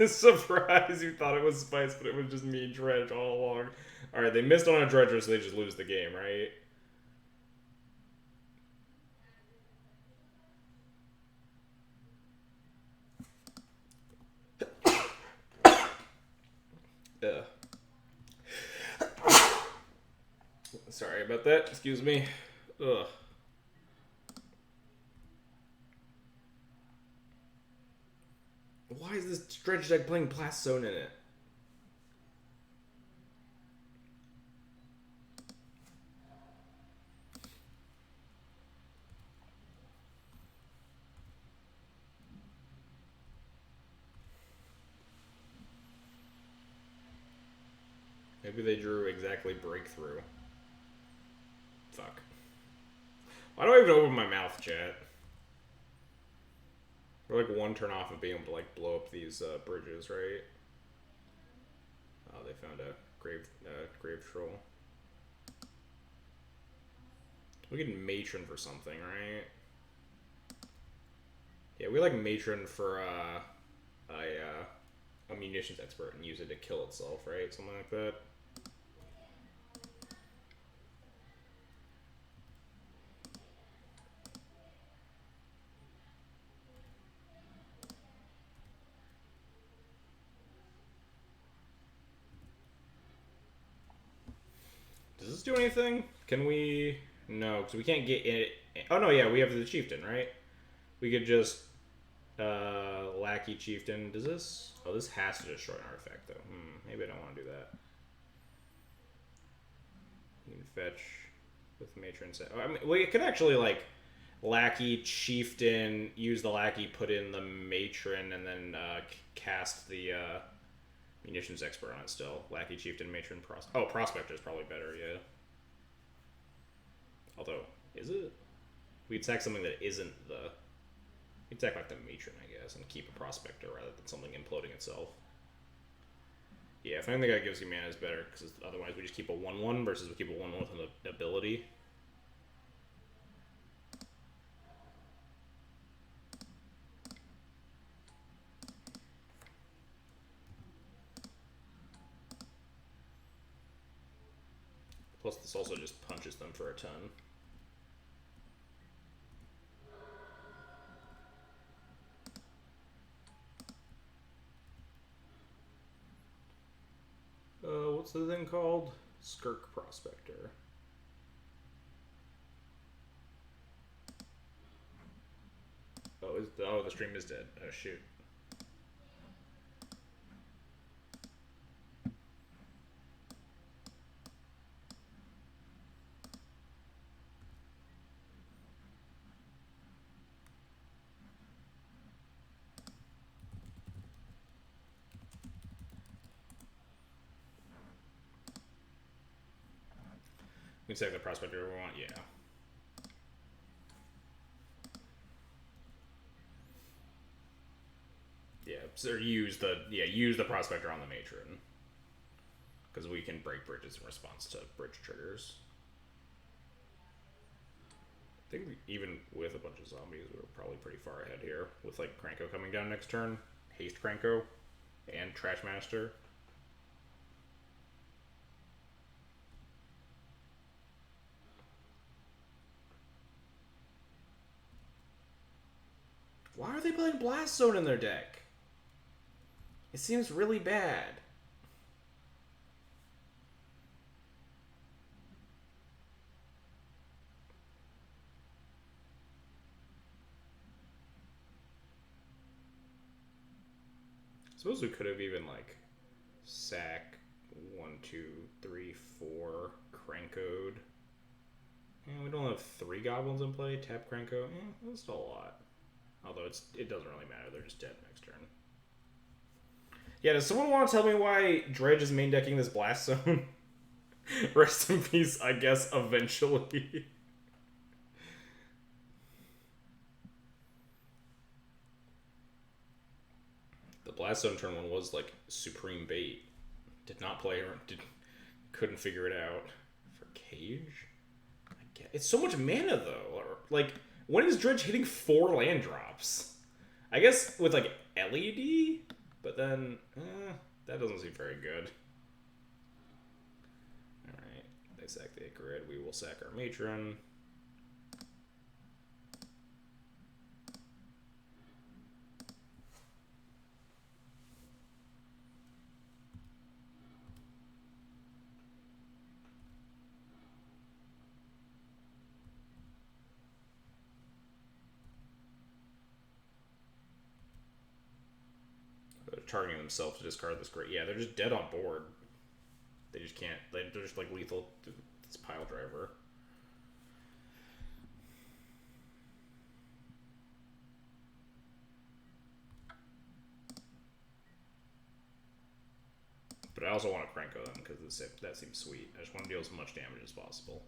Surprise! You thought it was Spice, but it was just me, Dredge, all along. Alright, they missed on a Dredger, so they just lose the game, right? Sorry about that. Excuse me. Ugh. Why is this Dredge deck playing Blast Zone in it? Maybe they drew exactly Breakthrough. Fuck. Why do I even open my mouth, chat? We're like one turn off of being able to like blow up these bridges, right? Oh, they found a grave troll. We get Matron for something, right? Yeah, we like Matron for a munitions expert and use it to kill itself, right? Something like that. Does this do anything? Can we... No, because we can't get it... Oh, no, yeah, we have the Chieftain, right? We could just... Lackey Chieftain. Does this... Oh, this has to destroy an artifact, though. Maybe I don't want to do that. You can fetch with Matron. Oh, I mean, we could actually, like, Lackey Chieftain, use the Lackey, put in the Matron, and then cast the... Munitions expert on it still. Lackey, Chieftain, Matron, Prospector is probably better, yeah. Although, is it? We attack something that isn't the... We attack like the Matron, I guess, and keep a Prospector rather than something imploding itself. Yeah, if anything that gives you mana is better, because otherwise we just keep a 1-1 versus we keep a 1-1 with an ability. Plus, this also just punches them for a ton. What's the thing called? Skirk Prospector. Oh, the stream is dead. Oh, shoot. We can save the Prospector if we want, yeah. Yeah, so use the Prospector on the Matron. Because we can break bridges in response to bridge triggers. I think even with a bunch of zombies, we're probably pretty far ahead here. With like Kranko coming down next turn, Haste Kranko, and Trash Master. Why are they playing Blast Zone in their deck? It seems really bad. I suppose we could have even, like, sack 1, 2, 3, 4, Crankode. We don't have 3 goblins in play. Tap Crankode. That's still a lot. Although it doesn't really matter. They're just dead next turn. Yeah, does someone want to tell me why Dredge is main decking this Blast Zone? Rest in peace, I guess, eventually. The Blast Zone turn 1 was, like, supreme bait. Did not play or couldn't figure it out. For Cage? It's so much mana, though. Like, when is Dredge hitting 4 land drops? I guess with, like, LED? But then, that doesn't seem very good. Alright, they sack the Icarid. We will sack our Matron. Targeting themselves to discard this great. Yeah, they're just dead on board. They just can't. They're just like lethal to this pile driver. But I also want to Cranko them because that seems sweet. I just want to deal as much damage as possible.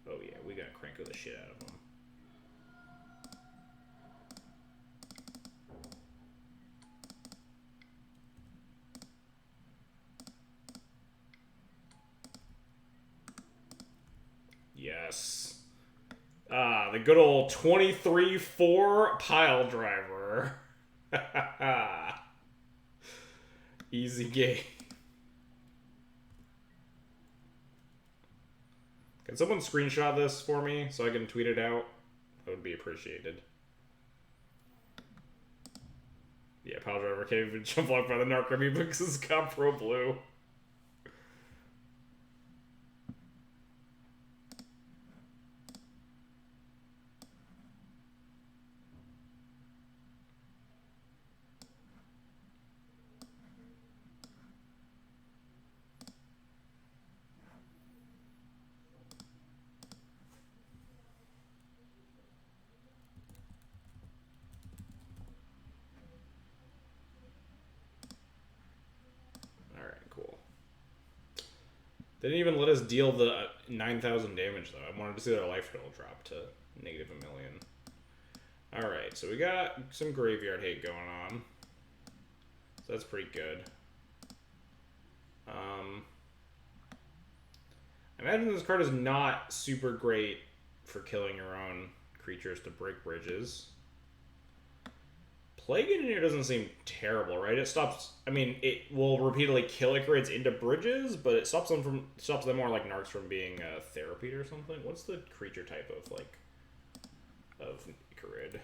Oh yeah, we gotta Cranko the shit out of them. Yes. The good old 23-4 pile driver. Easy game. Can someone screenshot this for me so I can tweet it out? That would be appreciated. Yeah, pile driver can't even jump blocked by the Narcomy because it's got Pro Blue. They didn't even let us deal the 9,000 damage, though. I wanted to see their life total drop to negative -1 million. Alright, so we got some graveyard hate going on. So that's pretty good. I imagine this card is not super great for killing your own creatures to break bridges. Plague Engineer doesn't seem terrible, right? It stops. I mean, it will repeatedly kill Icarids into bridges, but it stops them more like Narcs from being therapied or something. What's the creature type of Icarid?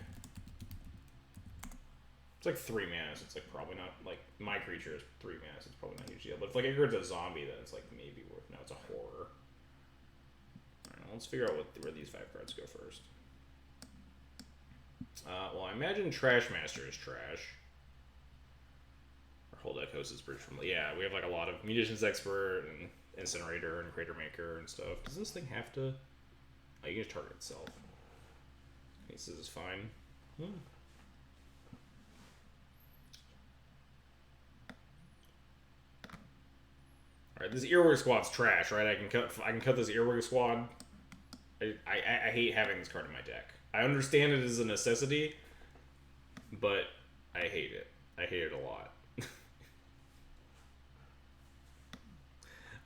It's like 3 mana, so it's like probably not like my creature is 3 mana, so it's probably not a huge deal. But if like Icarid's a zombie, then it's like maybe worth. No, it's a horror. All right, let's figure out where these 5 cards go first. Well, I imagine Trash Master is trash. Or Hold Echoes is bridge from... Yeah, we have like a lot of Munitions Expert and Incinerator and Crater Maker and stuff. Does this thing have to... Oh, you can just target itself. This is fine. Alright, this Earwig Squad's trash, right? I can cut this Earwig Squad. I hate having this card in my deck. I understand it is a necessity, but I hate it. I hate it a lot.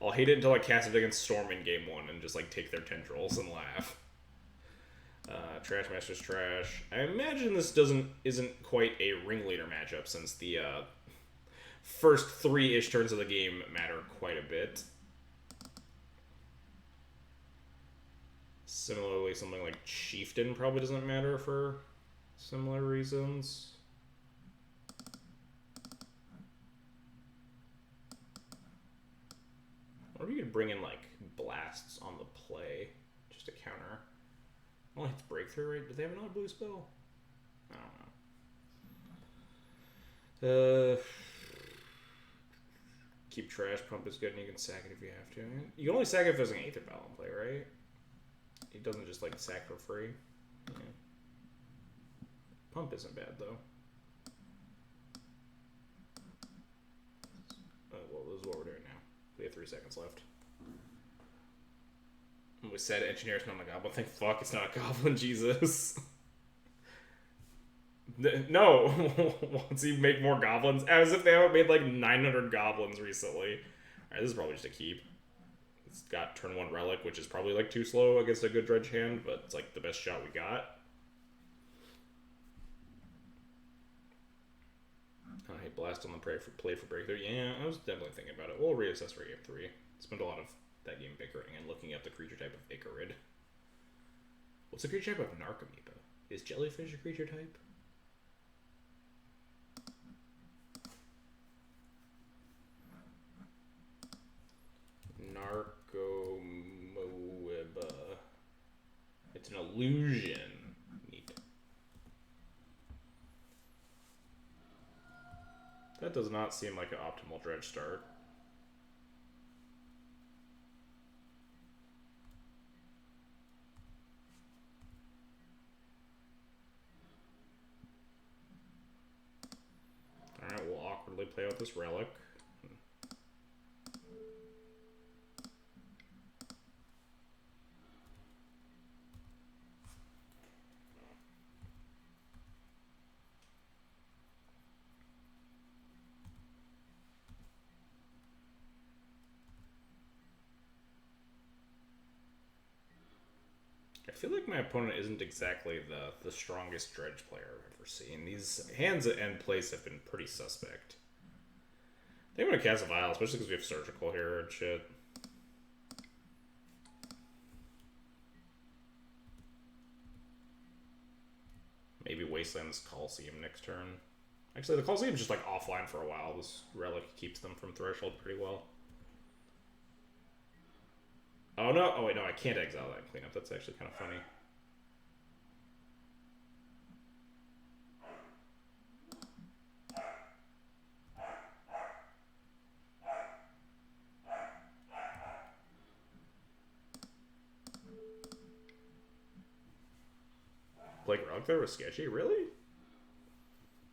I'll hate it until I cast it against Storm in game 1 and just like take their tendrils and laugh. Trash Master's trash. I imagine this isn't quite a ringleader matchup since the first 3-ish turns of the game matter quite a bit. Similarly, something like Chieftain probably doesn't matter for similar reasons. Or we could bring in like blasts on the play just to counter. Oh, it's breakthrough, right? Do they have another blue spell? I don't know. Keep trash. Pump is good, and you can sack it if you have to. You can only sack it if there's an Aether Vial in play, right? It doesn't just like sack for free. Yeah. Pump isn't bad though. Well, this is what we're doing now. We have 3 seconds left. We said engineer's not a goblin. Thank fuck it's not a goblin, Jesus. No! Once you make more goblins, as if they haven't made like 900 goblins recently. Alright, this is probably just a keep. It's got turn 1 relic, which is probably like too slow against a good dredge hand, but it's like the best shot we got. I hate blast on the play for breakthrough. Yeah, I was definitely thinking about it. We'll reassess for game 3. Spent a lot of that game bickering and looking at the creature type of Icarid. What's the creature type of Narcomoeba? Is jellyfish a creature type? Narcomoeba. It's an illusion. Neat. That does not seem like an optimal dredge start. Alright, we'll awkwardly play out this relic. I feel like my opponent isn't exactly the strongest dredge player I've ever seen. These hands at end place have been pretty suspect. I think I'm going to cast a Vial, especially because we have Surgical here and shit. Maybe Wasteland's Coliseum next turn. Actually, the Coliseum's just like offline for a while. This relic keeps them from Threshold pretty well. Oh no! Oh wait, no, I can't exile that cleanup. That's actually kind of funny. Like Relic there was sketchy, really?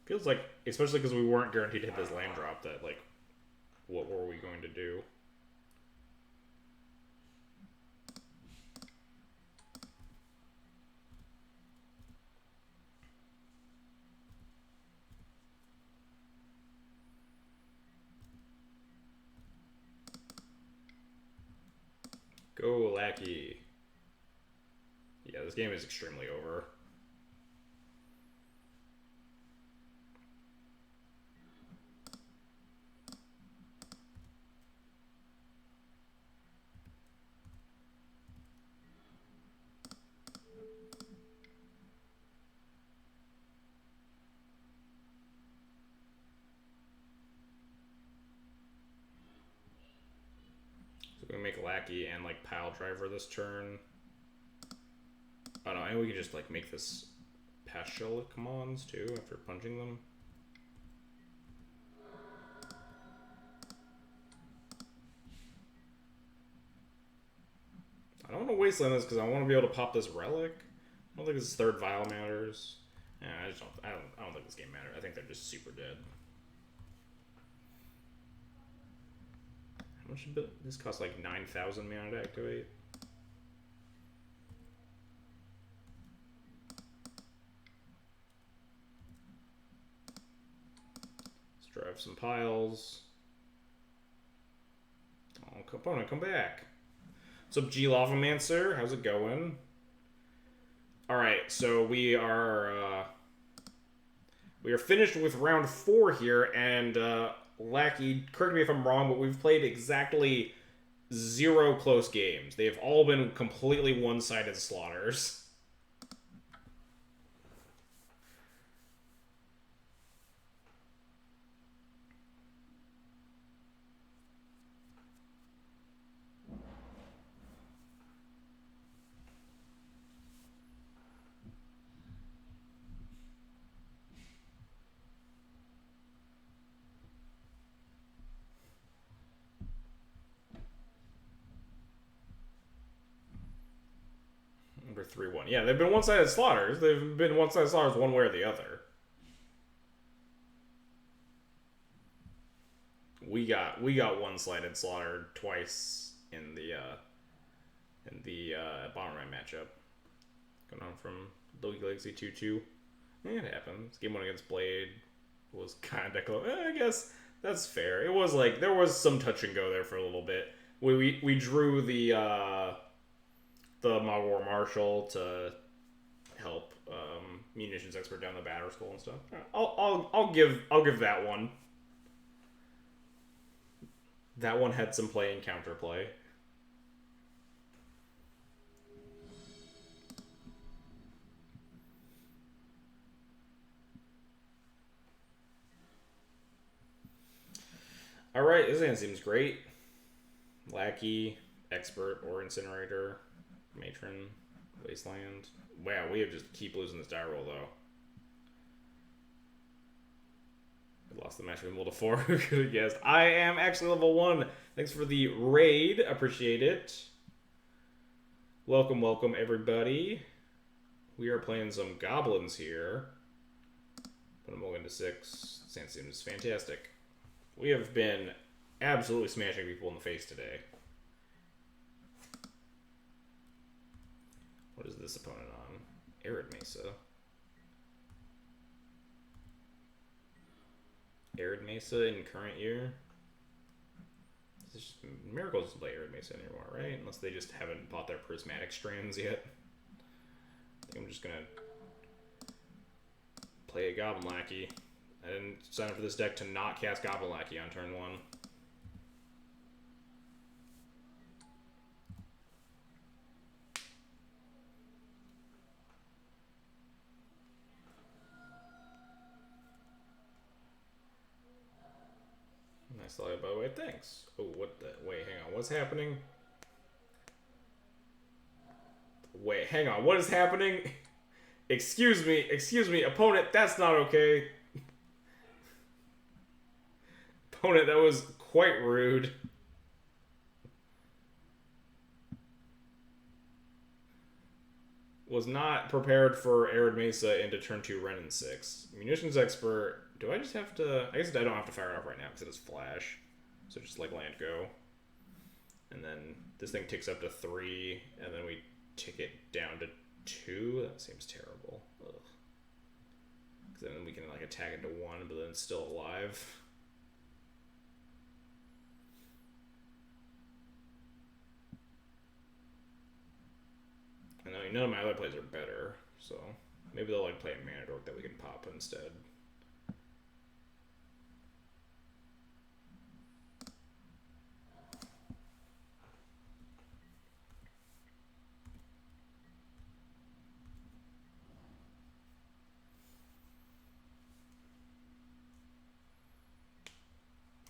Feels like, especially because we weren't guaranteed to hit this land drop, that like, what were we going to do? Go, Lackey. Yeah, this game is extremely over. We make Lackey and like Pile Driver this turn. Oh no, and we can just like make this Past Shell commands too after punching them. I don't want to wasteland this because I want to be able to pop this relic. I don't think this third Vial matters. Yeah, I don't think this game matters. I think they're just super dead. How much did this cost? Like 9,000 mana to activate. Let's drive some piles. Oh, component, come back. What's up, G Lavamancer? How's it going? All right, so we are finished with round 4 here, and Lackey, correct me if I'm wrong, but we've played exactly zero close games. They've all been completely one-sided slaughters. Number 3-1. Yeah, they've been one-sided slaughters. They've been one-sided slaughters one way or the other. We got one-sided slaughtered twice in the Bomberman matchup. Going on from Loki Legacy 2-2. It happens. Game 1 against Blade was kind of close. I guess that's fair. It was like there was some touch and go there for a little bit. We drew the Magor Marshal to help munitions expert down the batter school and stuff. I'll give that one. That one had some play and counterplay. Alright, this hand seems great. Lackey, Expert, or Incinerator, Matron, Wasteland. Wow, we have just keep losing this die roll, though. I lost the match from level 4. Who could have guessed? I am actually level 1. Thanks for the raid. Appreciate it. Welcome, welcome, everybody. We are playing some Goblins here. Put them all into 6. Sand seems fantastic. We have been absolutely smashing people in the face today. What is this opponent on? Arid Mesa. Arid Mesa in current year? Miracle doesn't play Arid Mesa anymore, right? Unless they just haven't bought their prismatic strands yet. I think I'm just gonna play a Goblin Lackey. I didn't sign up for this deck to not cast Goblin Lackey on turn 1. Nice lie, by the way. Thanks. Oh, what the? Wait, hang on. What's happening? Wait, hang on. What is happening? Excuse me, opponent. That's not okay. Opponent, that was quite rude. Was not prepared for Arid Mesa into turn 2 Ren and 6. Munitions Expert. Do I just have to... I guess I don't have to fire it off right now because it is Flash. So just like land go. And then this thing ticks up to 3. And then we tick it down to 2. That seems terrible. Ugh. Because then we can like attack it to 1 but then it's still alive. I know none of my other plays are better, so maybe they'll like play a Mana Dork that we can pop instead.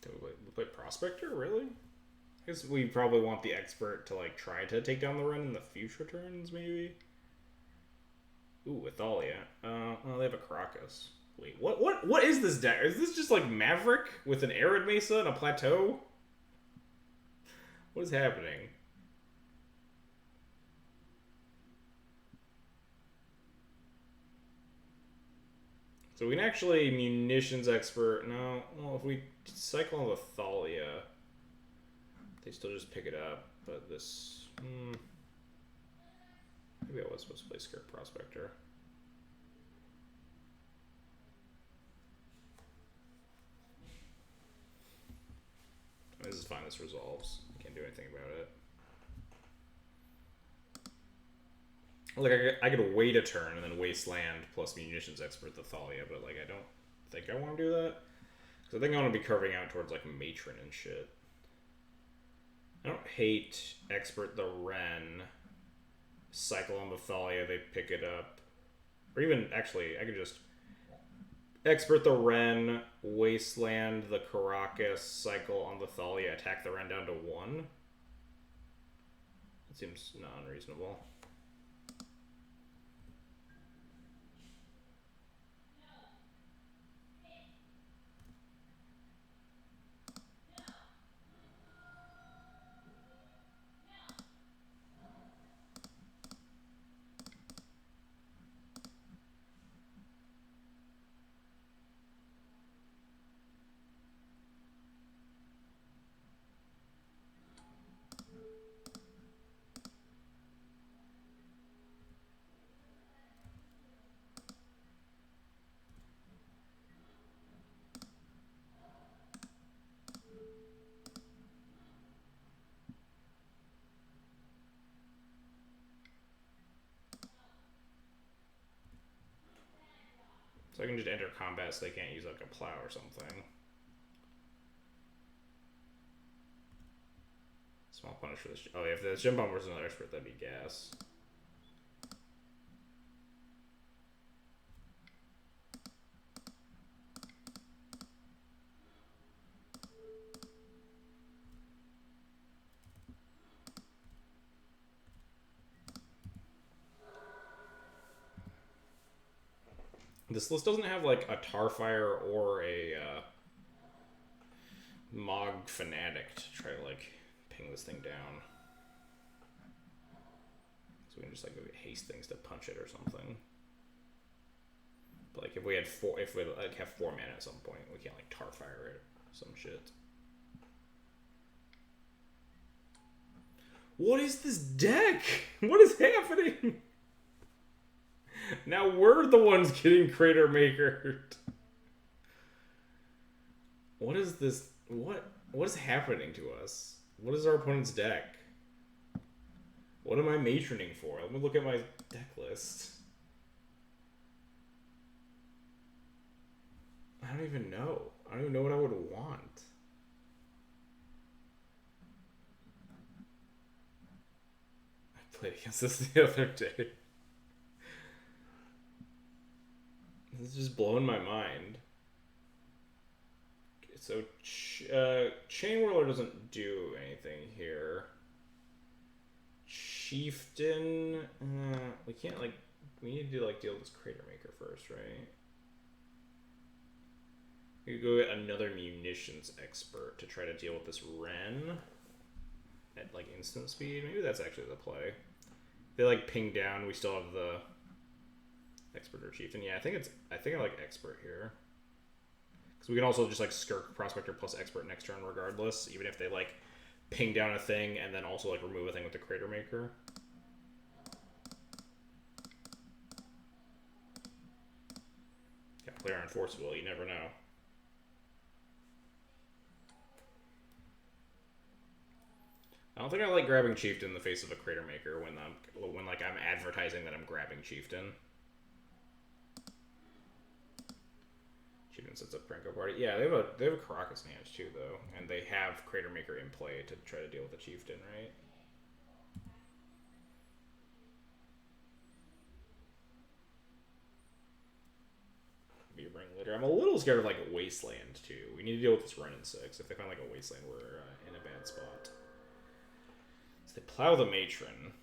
Do we play Prospector, really? I guess we probably want the Expert to like try to take down the run in the future turns, maybe. Ooh, Athalia. Well, they have a Crocus. Wait, what is this deck? Is this just like Maverick with an Arid Mesa and a Plateau? What is happening? So we can actually Munitions Expert. No, well, if we cycle of Athalia, they still just pick it up. But this, maybe I was supposed to play Script Prospector. This is fine. This resolves. I can't do anything about it. Like I could wait a turn and then Wasteland plus Munitions Expert the Thalia, but like I don't think I want to do that because I think I want to be curving out towards like Matron and shit. I don't hate Expert the Wren. Cycle on the Thalia, they pick it up. Or even, actually, I could just... Expert the Wren, Wasteland the Caracas, Cycle on the Thalia, attack the Wren down to 1. That seems not unreasonable. So I can just enter combat so they can't use like a plow or something. Small punish for this. Oh yeah, if the Gem Bomb was another expert, that'd be gas. This list doesn't have like a Tarfire or a Mog Fanatic to try to like ping this thing down. So we can just like maybe haste things to punch it or something. But like if we had if we like have 4 mana at some point, we can't like Tarfire it or some shit. What is this deck? What is happening? Now we're the ones getting Crater Maker. What is this? What is happening to us? What is our opponent's deck? What am I matroning for? Let me look at my deck list. I don't even know. I don't even know what I would want. I played against this the other day. This is just blowing my mind. Okay, so Chain Whirler doesn't do anything here. Chieftain, we can't like. We need to like deal with this Crater Maker first, right? We could go get another Munitions Expert to try to deal with this Wren at like instant speed. Maybe that's actually the play. They like ping down. We still have the Expert or Chieftain. Yeah, I think I like Expert here. Because we can also just like skirk Prospector plus Expert next turn regardless, even if they like ping down a thing and then also like remove a thing with the Crater Maker. Yeah, player Enforceable, you never know. I don't think I like grabbing Chieftain in the face of a Crater Maker when I'm advertising that I'm grabbing Chieftain. Chieftain sets up Pranko Party. Yeah, they have a Caracas in hand too though, and they have Crater Maker in play to try to deal with the Chieftain, right? Be bring later. I'm a little scared of like Wasteland too. We need to deal with this Wren in 6. If they find like a Wasteland, we're in a bad spot. They plow the Matron.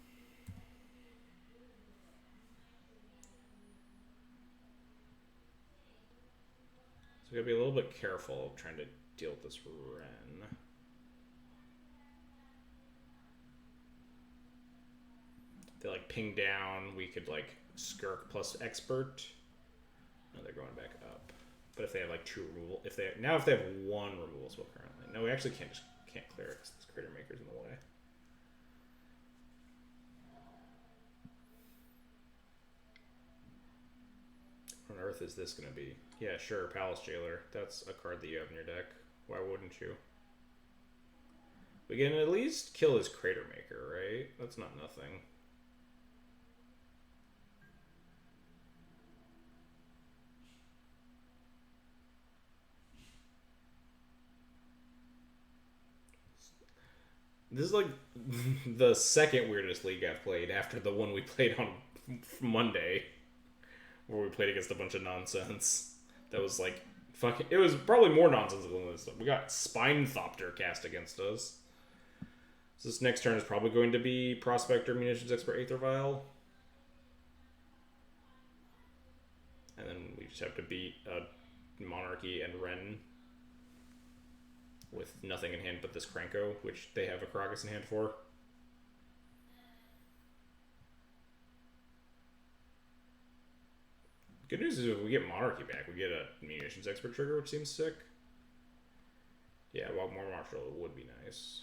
So we gotta be a little bit careful of trying to deal with this Wren. If they like ping down, we could like skirk plus Expert. No, they're going back up. But if they have like 2 removal, if they have 1 removal spell currently, no, we actually can't clear it because this Crater Maker's in the way. What on earth is this going to be? Yeah, sure, Palace Jailer. That's a card that you have in your deck. Why wouldn't you? We can at least kill his Crater Maker, right? That's not nothing. This is like the second weirdest league I've played after the one we played on Monday, where we played against a bunch of nonsense. That was like fucking. It was probably more nonsense than this. We got Spinethopter cast against us. So this next turn is probably going to be Prospector, Munitions Expert, Aether Vial. And then we just have to beat Monarchy and Ren with nothing in hand but this Krenko, which they have a Kragus in hand for. Good news is if we get Monarchy back, we get a Munitions Expert trigger, which seems sick. Yeah, well, more Marshall would be nice.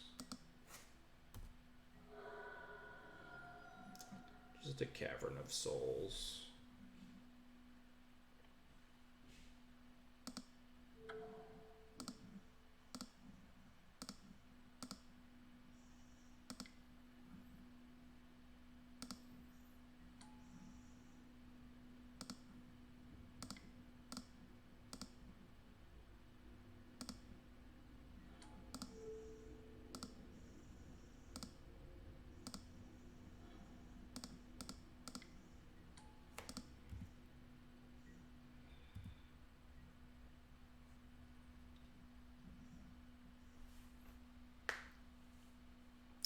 Just a Cavern of Souls.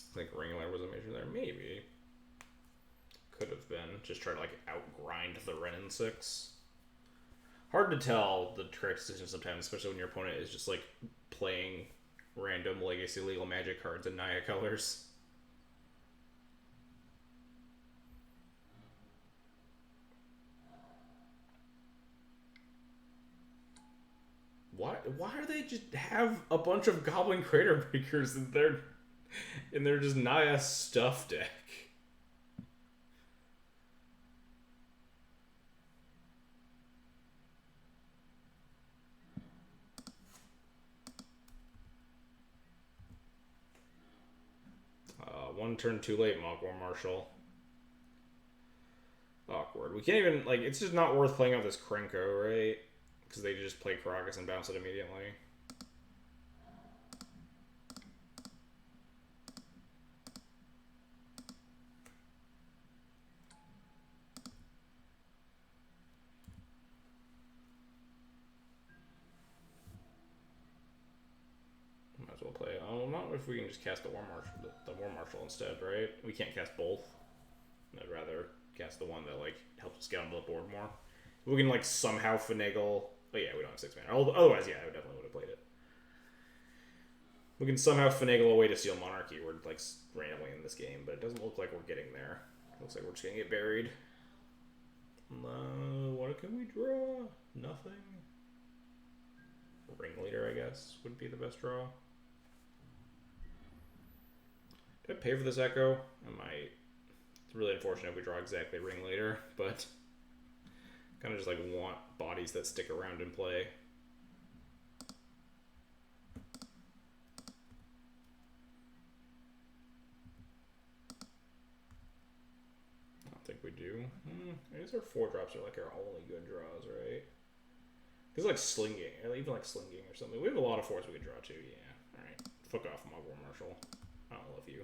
I think Ringler was a major there. Maybe. Could have been. Just try to like outgrind the Ren in 6. Hard to tell the trick decision sometimes, especially when your opponent is just like playing random Legacy Legal Magic cards in Naya colors. Why are they just have a bunch of Goblin Crater Breakers in their just Naya stuff deck? One turn too late, Mogwai Marshal. Awkward. We can't even, like, it's just not worth playing out this Krenko, right? Because they just play Karakas and bounce it immediately. Might as well play. Oh, not if we can just cast the War Marshal instead, right? We can't cast both. I'd rather cast the one that like helps us get onto the board more. If we can like somehow finagle. Oh yeah, we don't have 6 mana. Otherwise, yeah, I definitely would have played it. We can somehow finagle a way to steal Monarchy. We're like randomly in this game, but it doesn't look like we're getting there. It looks like we're just gonna get buried. What can we draw? Nothing. Ringleader, I guess, would be the best draw. Did I pay for this Echo? I might. It's really unfortunate if we draw exactly Ringleader, but kind of just like want bodies that stick around and play. I don't think we do. I guess our 4-drops are like our only good draws, right? It's like slinging, or even like slinging or something. We have a lot of 4s we can draw too, yeah. Alright, fuck off, Mogwai Marshal. I don't love you.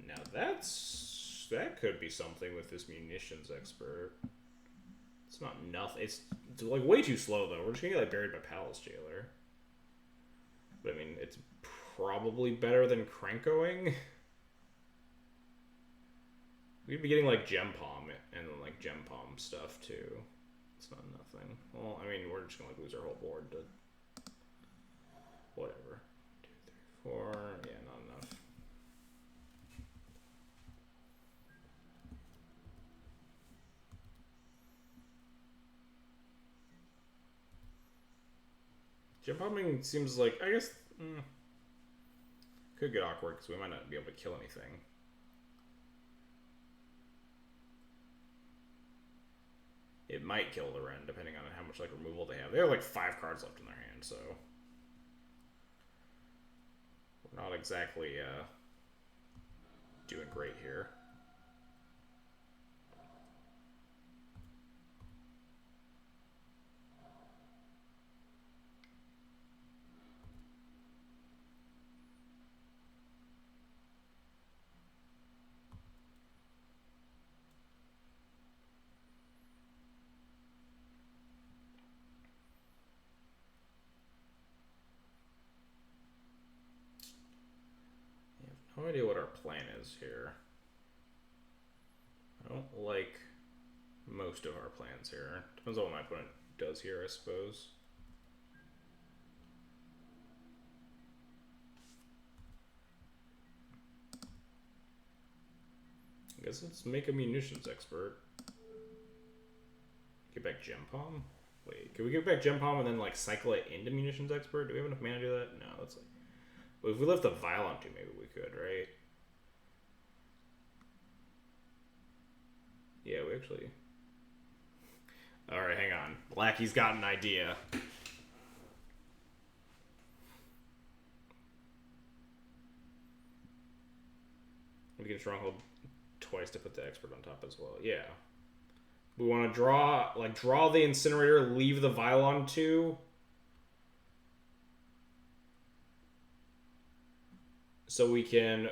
Now that could be something with this Munitions Expert. It's not nothing. It's like way too slow though. We're just gonna get like buried by Palace Jailer. But I mean, it's probably better than Krenkoing. We'd be getting like Gem Palm and like Gem Palm stuff too. It's not nothing. Well, I mean, we're just gonna like lose our whole board to whatever. 2, 3, 4. Yeah, not enough. Gem Palming seems like, I guess, could get awkward because we might not be able to kill anything. It might kill the Ren, depending on how much like removal they have. They have like 5 cards left in their hand, so we're not exactly doing great here. no idea what our plan is here. I don't like most of our plans here. Depends on what my opponent does here, I suppose. I guess let's make a munitions expert. Get back Gem Palm? Wait, can we get back Gem Palm and then like cycle it into munitions expert? Do we have enough mana to do that? No, that's like... Well, if we left the Violent too, maybe we could, right? Yeah, we actually... Alright, hang on. Lackey's got an idea. We can Stronghold twice to put the expert on top as well. Yeah. We want to draw the Incinerator, leave the Violon 2. So we can,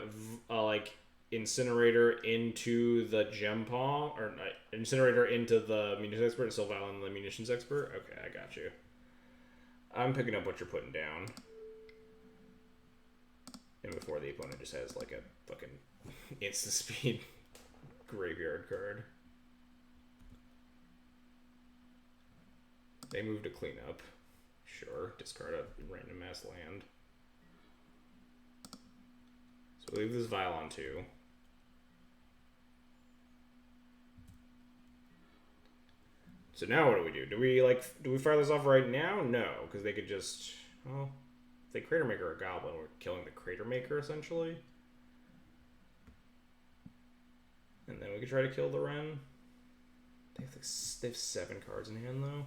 Incinerator into the Gem Palm, or Incinerator into the Munitions Expert, and still Violon the Munitions Expert. Okay, I got you. I'm picking up what you're putting down. And before the opponent just has like a fucking instant speed graveyard card. They move to clean up. Sure, discard a random mass land. So we leave this Violon too. So now what do? Do we fire this off right now? No, because they could just, well, if they Crater Maker a Goblin, we're killing the Crater Maker essentially. And then we could try to kill the Wren. They have 7 cards in hand though.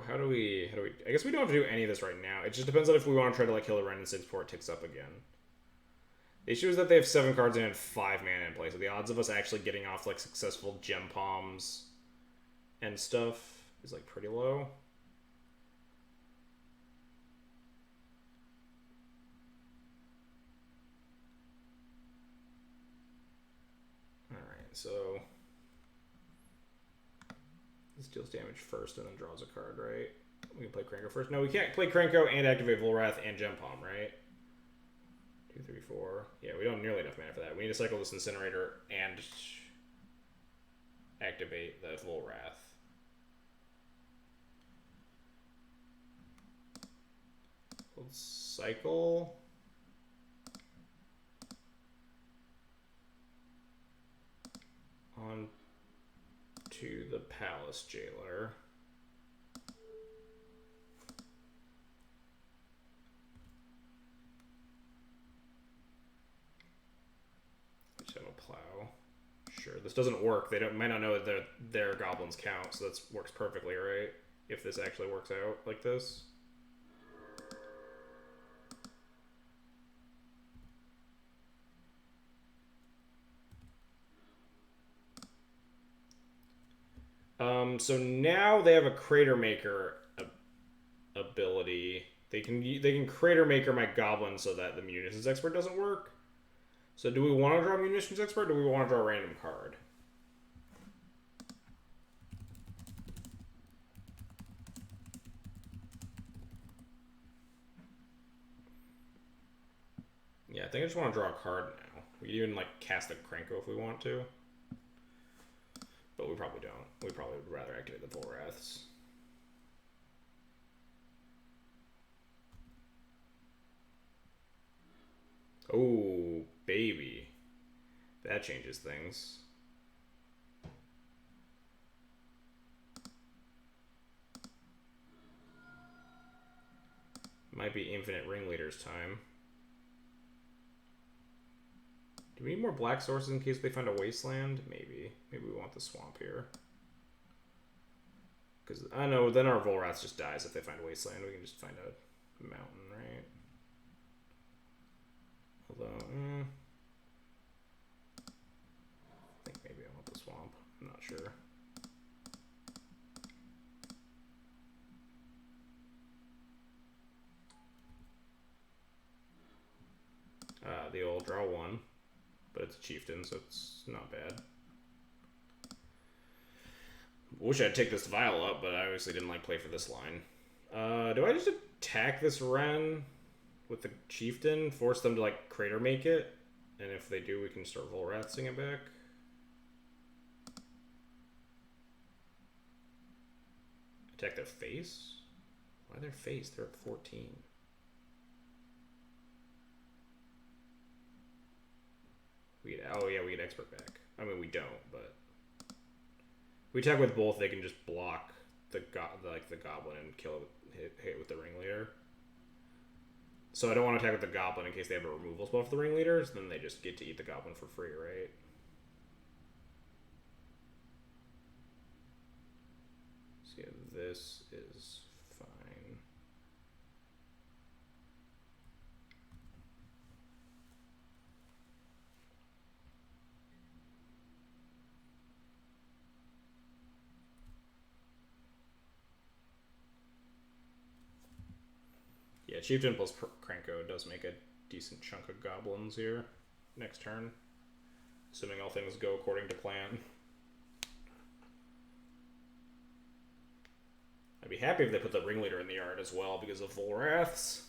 How do we... I guess we don't have to do any of this right now. It just depends on if we want to try to like kill the Wren and Six before it ticks up again. The issue is that they have 7 cards in and 5 mana in play, so the odds of us actually getting off like successful Gem Palms and stuff is like pretty low. Alright, so this deals damage first and then draws a card, right? We can play Krenko first. No, we can't play Krenko and activate Volrath and Gem Palm, right? 2, 3, 4. Yeah, we don't have nearly enough mana for that. We need to cycle this Incinerator and activate the Volrath. Let's cycle. On to the Palace Jailer. Just have a plow. Sure, this doesn't work. They might not know that their goblins count, so that works perfectly, right? If this actually works out like this. So now they have a Crater Maker ability. They can Crater Maker my Goblin so that the Munitions Expert doesn't work. So do we want to draw Munitions Expert, or do we want to draw a random card? Yeah, I think I just want to draw a card now. We can even like cast a Krenko if we want to. But we probably don't. We probably would rather activate the Volraths. Oh, baby. That changes things. Might be Infinite Ringleader's time. Do we need more black sources in case they find a wasteland? Maybe. Maybe we want the swamp here. Because, I know, then our Volrath just dies if they find a wasteland. We can just find a mountain, right? Although, I think maybe I want the swamp. I'm not sure. The old draw 1. But it's a chieftain, so it's not bad. Wish I'd take this Vial up, but I obviously didn't like play for this line. Do I just attack this Ren with the Chieftain? Force them to, like, Crater Make it? And if they do, we can start Volrathing it back. Attack their face? Why their face? They're at 14. Oh yeah, we get Expert back. I mean, we don't, but... If we attack with both, they can just block the Goblin and kill it, hit with the Ringleader. So I don't want to attack with the Goblin in case they have a removal spell for the Ringleaders, then they just get to eat the Goblin for free, right? So yeah, this is fine. Yeah, Chieftain plus Krenko does make a decent chunk of Goblins here next turn. Assuming all things go according to plan. I'd be happy if they put the Ringleader in the yard as well because of Volraths.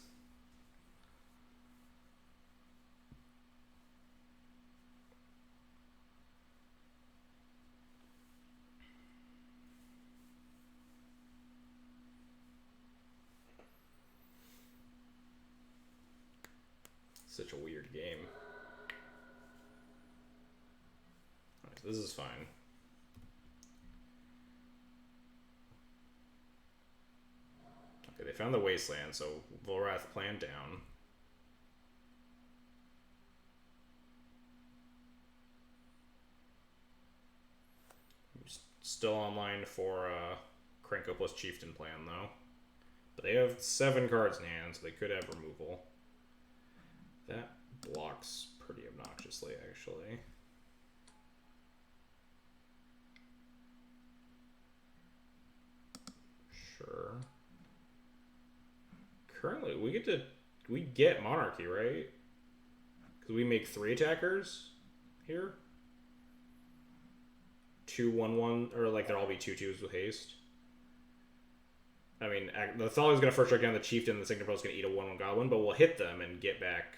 Such a weird game. Alright, so this is fine. Okay, they found the Wasteland, so Volrath plan down. Still online for Krenko plus Chieftain plan, though. But they have 7 cards in hand, so they could have removal. That blocks pretty obnoxiously, actually. Sure. Currently, we get Monarchy, right? Because we make 3 attackers here. 2/1/1, or like they'll all be 2/2s with haste. I mean, the Thali is going to first strike down the Chieftain, and the Signifer is going to eat a 1/1 Goblin, but we'll hit them and get back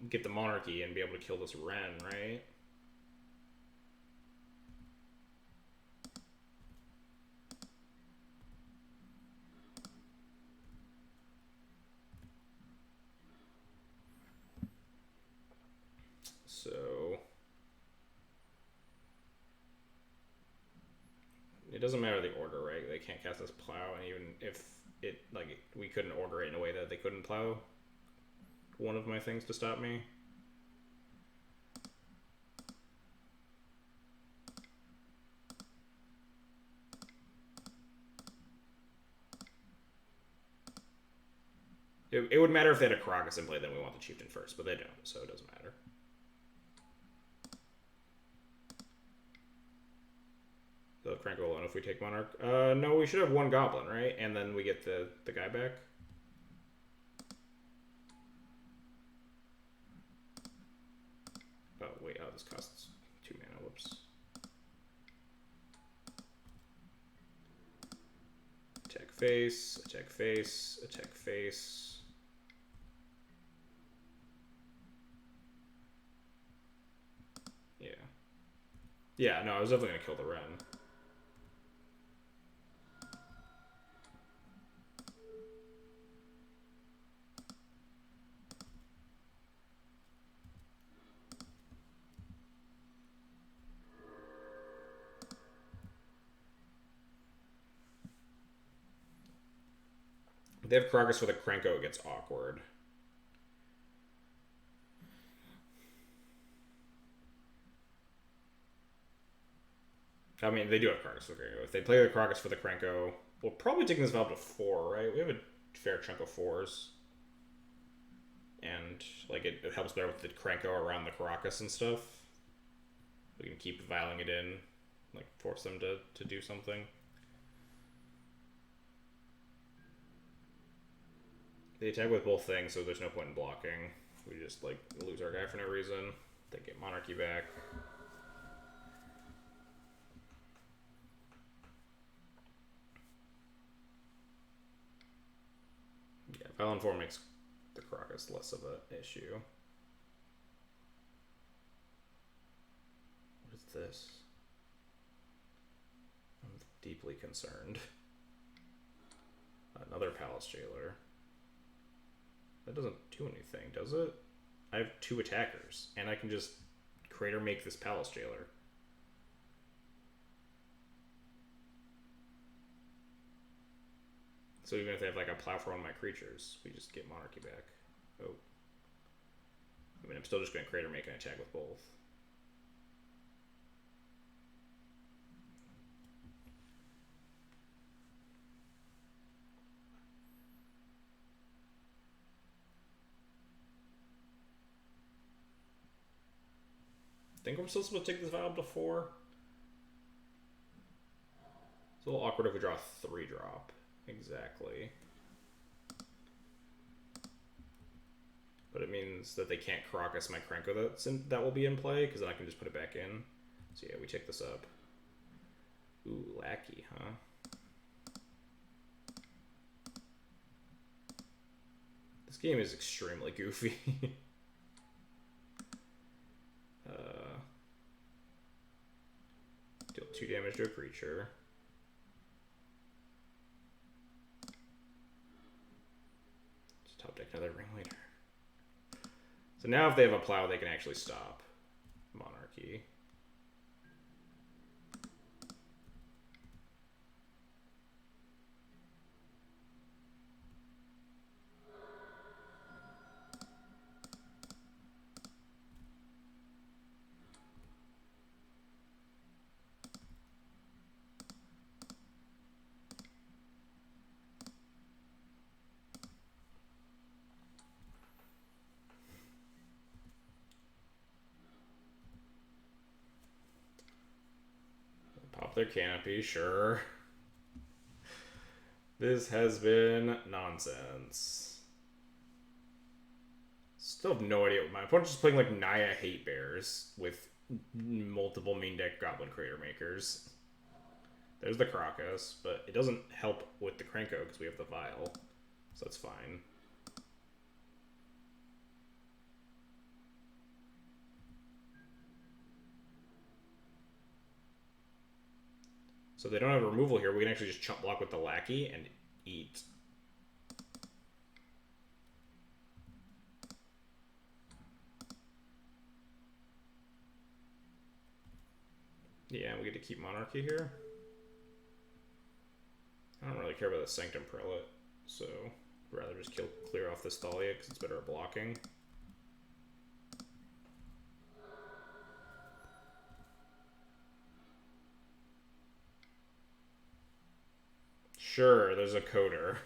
get the Monarchy and be able to kill this Ren, right? So it doesn't matter the order, right? They can't cast this Plow, and even if it, like, we couldn't order it in a way that they couldn't Plow one of my things to stop me. It would matter if they had a Karakas in play, then we want the Chieftain first, but they don't, so it doesn't matter. The Krenko alone if we take Monarch. No, we should have 1 Goblin, right? And then we get the guy back. Oh, wait, this costs 2 mana, whoops. Attack face, attack face, attack face. Yeah. Yeah, no, I was definitely going to kill the Ren. If they have Karakas for the Krenko, it gets awkward. I mean, they do have Karakas for the Krenko. If they play the Karakas for the Krenko, we'll probably take this valve to 4, right? We have a fair chunk of 4s. And, like, it helps better with the Krenko around the Karakas and stuff. We can keep vialing it in, like, force them to do something. They attack with both things, so there's no point in blocking. We just, like, lose our guy for no reason. They get Monarchy back. Yeah, Violent Form makes the Crocus less of an issue. What is this? I'm deeply concerned. Another Palace Jailer. That doesn't do anything, does it? I have 2 attackers, and I can just Crater make this Palace Jailer. So even if they have like a plow for one of my creatures, we just get Monarchy back. Oh. I mean, I'm still just going to Crater make an attack with both. I think I'm still supposed to take this vial up to 4. It's a little awkward if we draw a 3-drop. Exactly. But it means that they can't Crocus my Krenko that will be in play, because then I can just put it back in. So yeah, we take this up. Ooh, Lackey, huh? This game is extremely goofy. Deal 2 damage to a creature. Just top deck another Ringleader. So now if they have a plow, they can actually stop Monarchy. Pop their Canopy, sure. This has been nonsense. Still have no idea. My opponent's just playing like Naya Hate Bears with multiple main deck Goblin Crater Makers. There's the Crocus, but it doesn't help with the Krenko because we have the Vial. So that's fine. So if they don't have removal here, we can actually just chump block with the Lackey and eat. Yeah, we get to keep Monarchy here. I don't really care about the Sanctum Prelate, so I'd rather just clear off this Thalia because it's better at blocking. Sure, there's a Coder.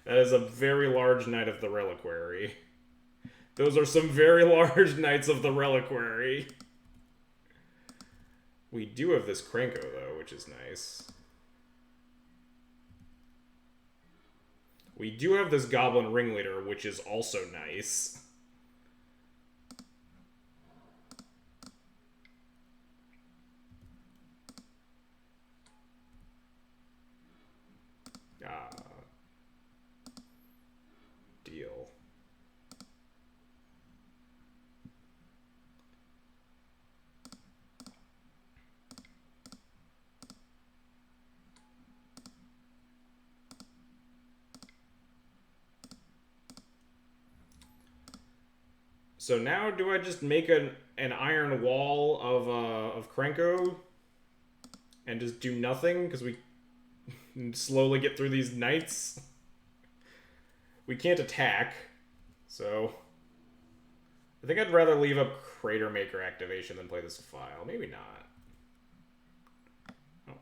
That is a very large Knight of the Reliquary. Those are some very large Knights of the Reliquary. We do have this Krenko, though, which is nice. We do have this Goblin Ringleader, which is also nice. Deal. So now do I just make an iron wall of Krenko and just do nothing because we slowly get through these knights? We can't attack, so I think I'd rather leave up Crater Maker activation than play this file. Maybe not. Oh.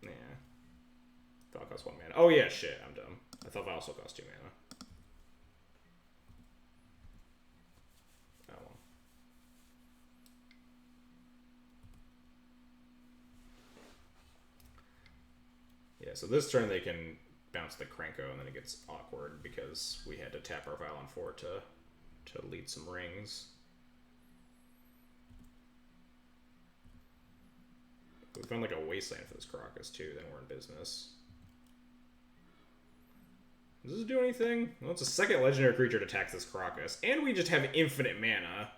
Yeah. File costs 1 mana. Oh yeah, shit, I'm dumb. I thought File also cost 2 mana. Yeah, so this turn they can bounce the Krenko, and then it gets awkward because we had to tap our Violent 4 to lead some rings. We found like a wasteland for this Caracas too, then we're in business. Does this do anything? Well, it's a second legendary creature to attack this Caracas, and we just have infinite mana.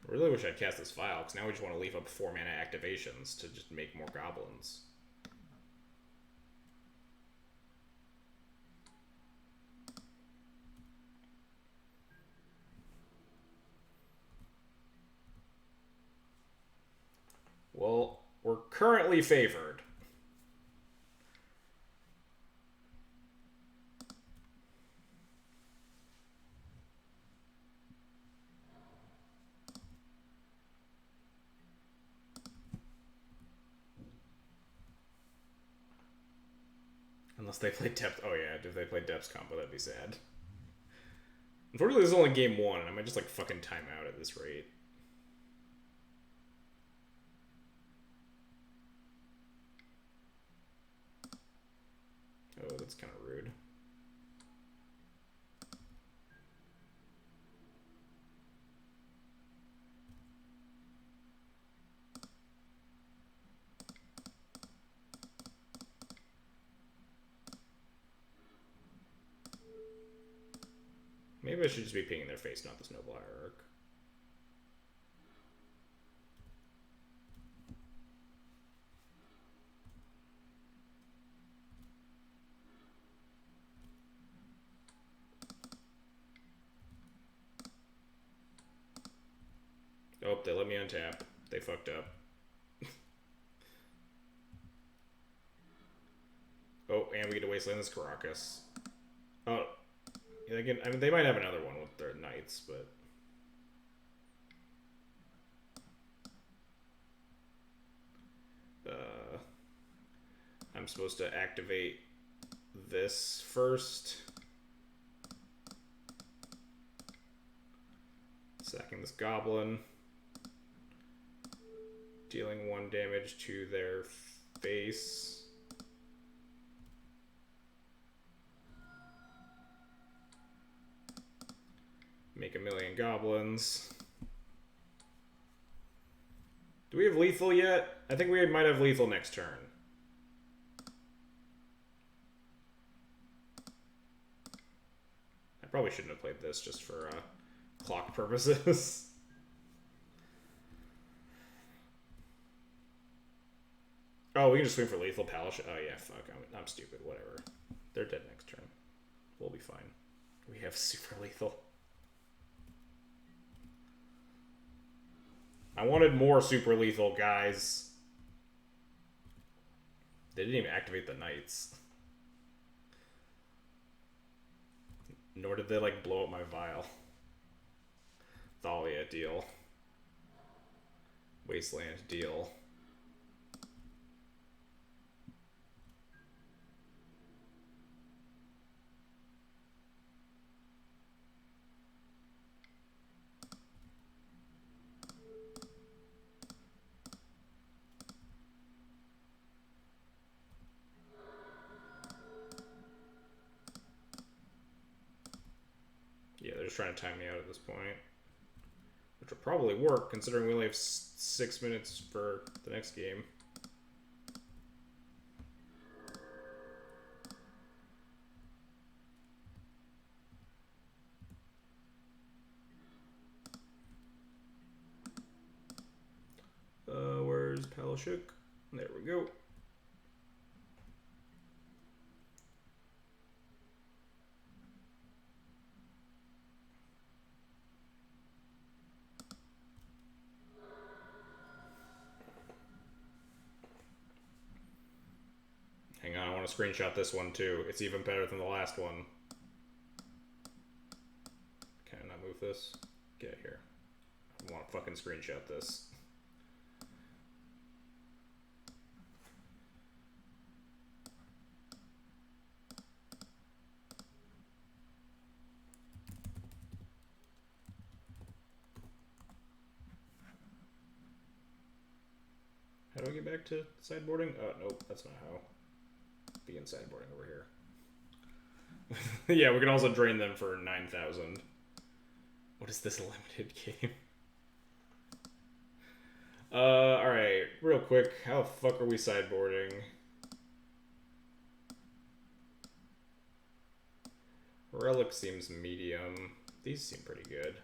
I really wish I'd cast this file, because now we just want to leave up 4 mana activations to just make more goblins. Well, we're currently favored. Unless they play Depth. Oh yeah, if they play Depth's combo, that'd be sad. Unfortunately, this is only game 1, and I might just like fucking time out at this rate. Oh, that's kind of rude. Maybe I should just be pinging their face, not this Noble Hierarch. Oh, they let me untap. They fucked up. Oh, and we get to wasteland this Caracas. Oh, yeah, again, I mean, they might have another one with their knights, but I'm supposed to activate this first. Sacking this goblin. Dealing 1 damage to their face. Make 1,000,000 goblins. Do we have lethal yet? I think we might have lethal next turn. I probably shouldn't have played this just for clock purposes. Oh, we can just swing for lethal Palace. Oh yeah, fuck. I'm stupid. Whatever. They're dead next turn. We'll be fine. We have super lethal. I wanted more super lethal, guys. They didn't even activate the knights. Nor did they, like, blow up my vial. Thalia, deal. Wasteland, deal. Yeah, they're just trying to time me out at this point. Which will probably work, considering we only have 6 minutes for the next game. Where's Palashuk? There we go. Hang on, I want to screenshot this one too. It's even better than the last one. Can I not move this? Get here. I want to fucking screenshot this. How do I get back to sideboarding? Oh, nope, that's not how. Begin sideboarding over here. Yeah, we can also drain them for 9,000. What is this limited game? Alright, real quick, how the fuck are we sideboarding? Relic seems medium. These seem pretty good.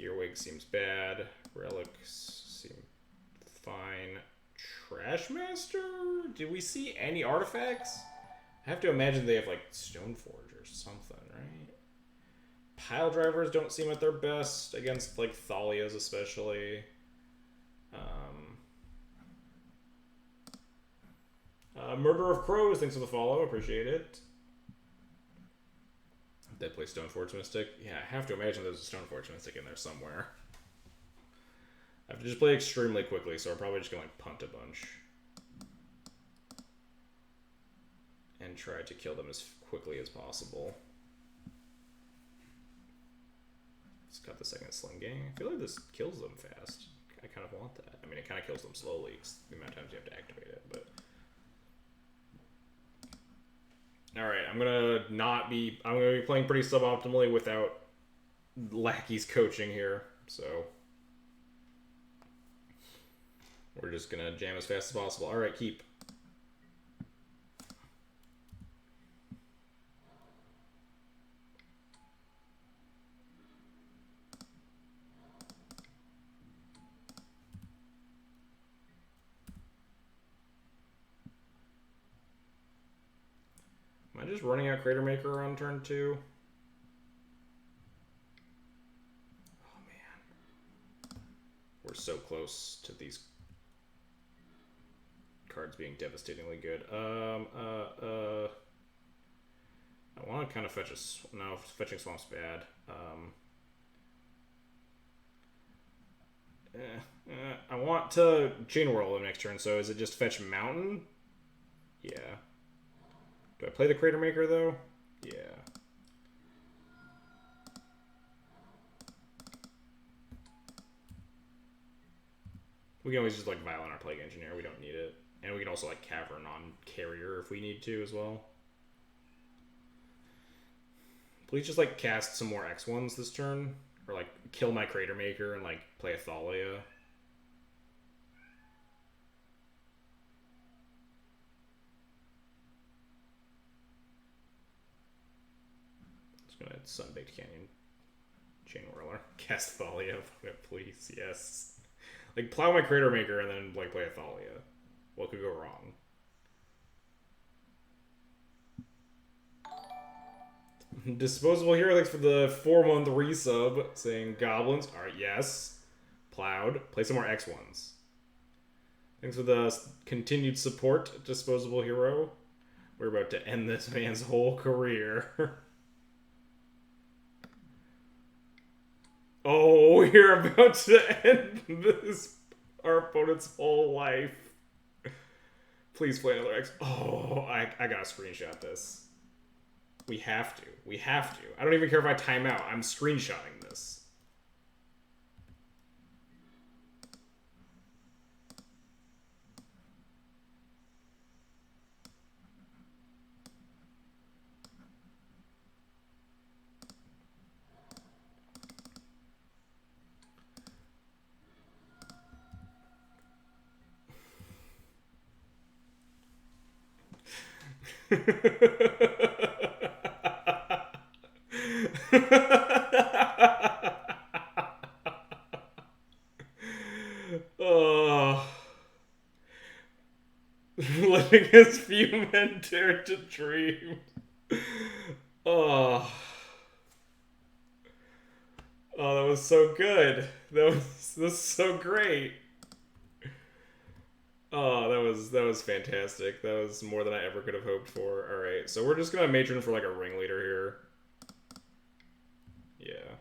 Earwig seems bad. Relics seem fine. Trashmaster? Did we see any artifacts? I have to imagine they have like Stoneforge or something, right? Pile drivers don't seem at their best against like Thalias especially. Murder of Crows, thanks for the follow, appreciate it. Dead play Stoneforge Mystic. Yeah, I have to imagine there's a Stoneforge Mystic in there somewhere. I have to just play extremely quickly, so I'm probably just gonna like punt a bunch. And try to kill them as quickly as possible. Let's cut the second Sling Gang. I feel like this kills them fast. I kind of want that. I mean, it kind of kills them slowly, because the amount of times you have to activate it, but... Alright, I'm gonna be playing pretty suboptimally without Lackey's coaching here, so... We're just gonna jam as fast as possible. Alright, keep. Am I just running out Crater Maker on turn 2? Oh man. We're so close to these cards being devastatingly good. I want to kind of fetch a... No, fetching Swamp's bad. I want to Chain Whirl him next turn, so is it just fetch Mountain? Yeah. Do I play the Crater Maker, though? Yeah. We can always just, like, Violent our Plague Engineer. We don't need it. And we can also, like, Cavern on Carrier if we need to as well. Please just, like, cast some more X1s this turn. Or, like, kill my Crater Maker and, like, play a Thalia. Just gonna Sunbaked Canyon. Chain Whirler. Cast Thalia, please, yes. Like, plow my Crater Maker and then, like, play a Thalia. What could go wrong? Disposable Hero, thanks for the 4-month resub, saying Goblins. Alright, yes. Plowed. Play some more X1s. Thanks for the continued support, Disposable Hero. We're about to end this man's whole career. Oh, we're about to end our opponent's whole life. Please play another X. Oh, I gotta screenshot this. We have to. We have to. I don't even care if I time out. I'm screenshotting this. Oh. Letting his few men dare to dream. Oh. Oh, that was so good. That was so great. Oh, that was fantastic. That was more than I ever could have hoped for. All right, so we're just gonna matron for like a ringleader here. Yeah.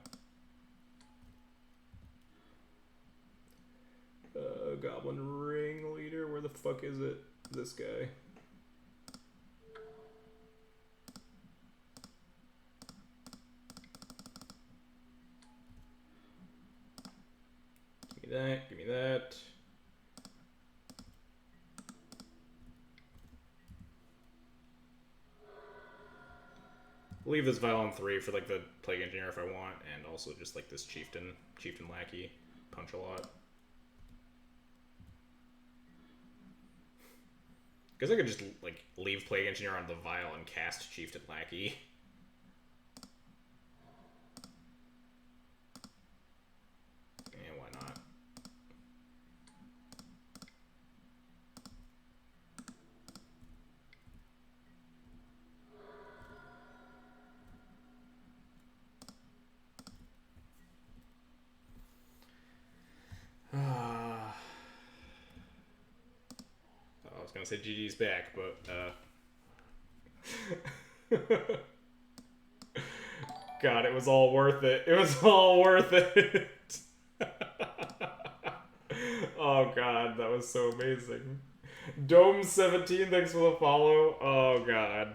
Goblin ringleader. Where the fuck is it? This guy. Give me that. Give me that. leave this Vial on 3 for like the Plague Engineer if I want, and also just like this Chieftain Lackey. Punch a lot. Guess I could just like leave Plague Engineer on the Vial and cast Chieftain Lackey. And why not? I was gonna say GG's back, but God, it was all worth it. It was all worth it. Oh God, that was so amazing. Dome17, thanks for the follow. Oh God.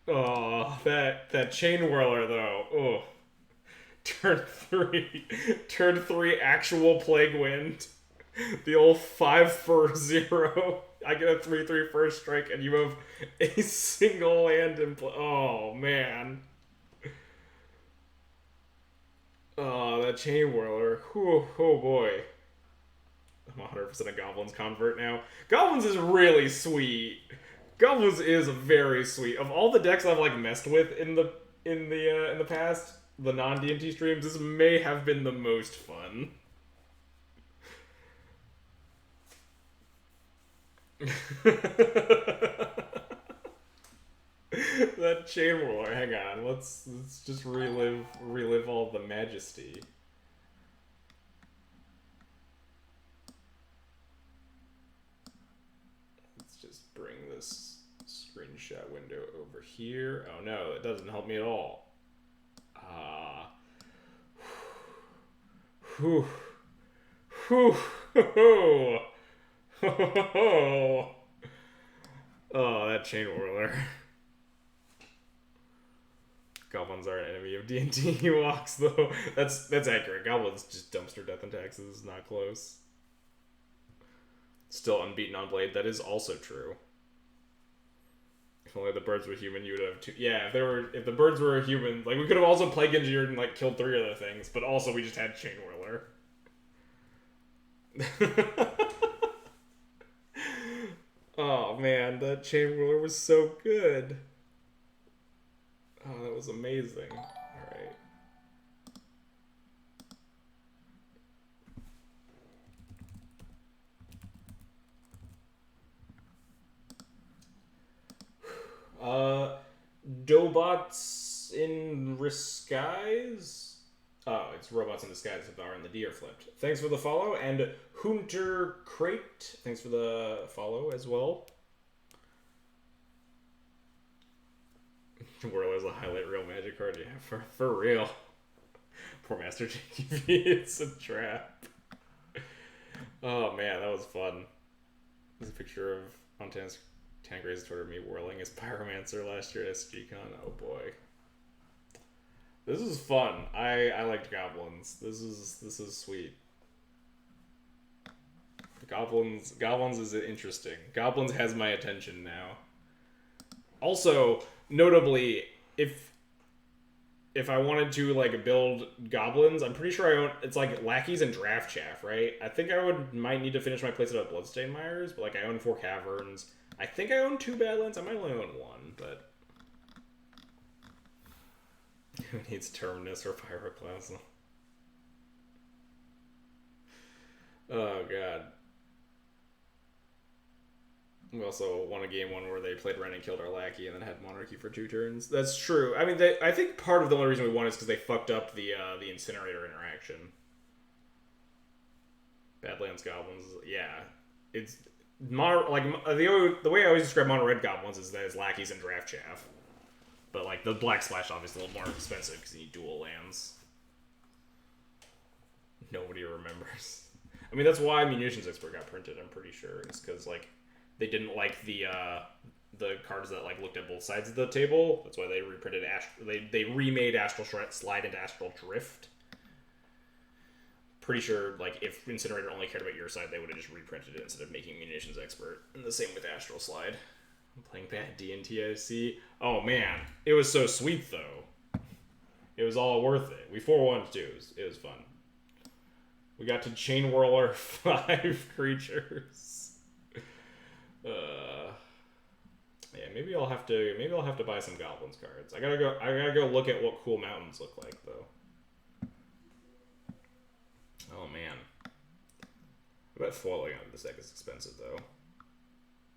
Oh, that chain whirler though. Oh. Turn 3 actual Plague Wind. The old 5 for 0. I get a 3/3 first strike, and you have a single land in play. Oh man. Oh, that chain whirler. Whew, oh boy. I'm 100% a Goblins convert now. Goblins is really sweet. Goblins is very sweet. Of all the decks I've like messed with in the past, the non-D&T streams, this may have been the most fun. That chain roller. Hang on. Let's just relive all the majesty. Let's just bring this screenshot window over here. Oh no, it doesn't help me at all. Whew. Whew. Oh, that chain whirler. Goblins are an enemy of D&D walks, though. That's accurate. Goblins just dumpster death and taxes, not close. Still unbeaten on Blade. That is also true. If only the birds were human, you would have two. Yeah, if the birds were a human, like we could have also Plague Engineered and like killed 3 other things, but also we just had Chain Whirler. Oh man, that Chain Whirler was so good. Oh, that was amazing. Alright. Dobots in Disguise? Oh, it's Robots in Disguise if the R and the D are flipped. Thanks for the follow, and Hunter Crate, thanks for the follow as well. Whirl is a highlight real magic card, yeah, for real. Poor Master JQV, it's a trap. Oh man, that was fun. There's a picture of Montan's Tangray's Twitter me whirling as Pyromancer last year at SGCon. Oh boy. This is fun. I liked Goblins. This is sweet. Goblins is interesting. Goblins has my attention now. Also, notably, if I wanted to like build Goblins, I'm pretty sure I own it's like Lackeys and Draft Chaff, right? I think I might need to finish my playset of Bloodstained Mires, but like I own 4 Caverns. I think I own 2 Badlands. I might only own 1, but who needs Terminus or Pyroclasm? Oh god. We also won a game one where they played Ren and killed our Lackey and then had Monarchy for 2 turns. That's true. I mean, I think part of the only reason we won is because they fucked up the Incinerator interaction. Badlands Goblins, yeah. It's the way I always describe Mono Red Goblins is that it's Lackeys and Draft Chaff. But like the Black Splash obviously a little more expensive because you need dual lands. Nobody remembers. I mean, that's why Munitions Expert got printed, I'm pretty sure. It's because like they didn't like the cards that like looked at both sides of the table. That's why they reprinted they remade Astral Slide into Astral Drift. Pretty sure like if Incinerator only cared about your side, they would have just reprinted it instead of making Munitions Expert. And the same with Astral Slide. I'm playing bad DNTIC. Oh man, it was so sweet though. It was all worth it. We 4-1 too. It was fun. We got to chain whirler 5 creatures. Yeah, maybe I'll have to buy some goblins cards. I gotta go look at what cool mountains look like though. Oh man. I bet foiling on this deck is expensive though.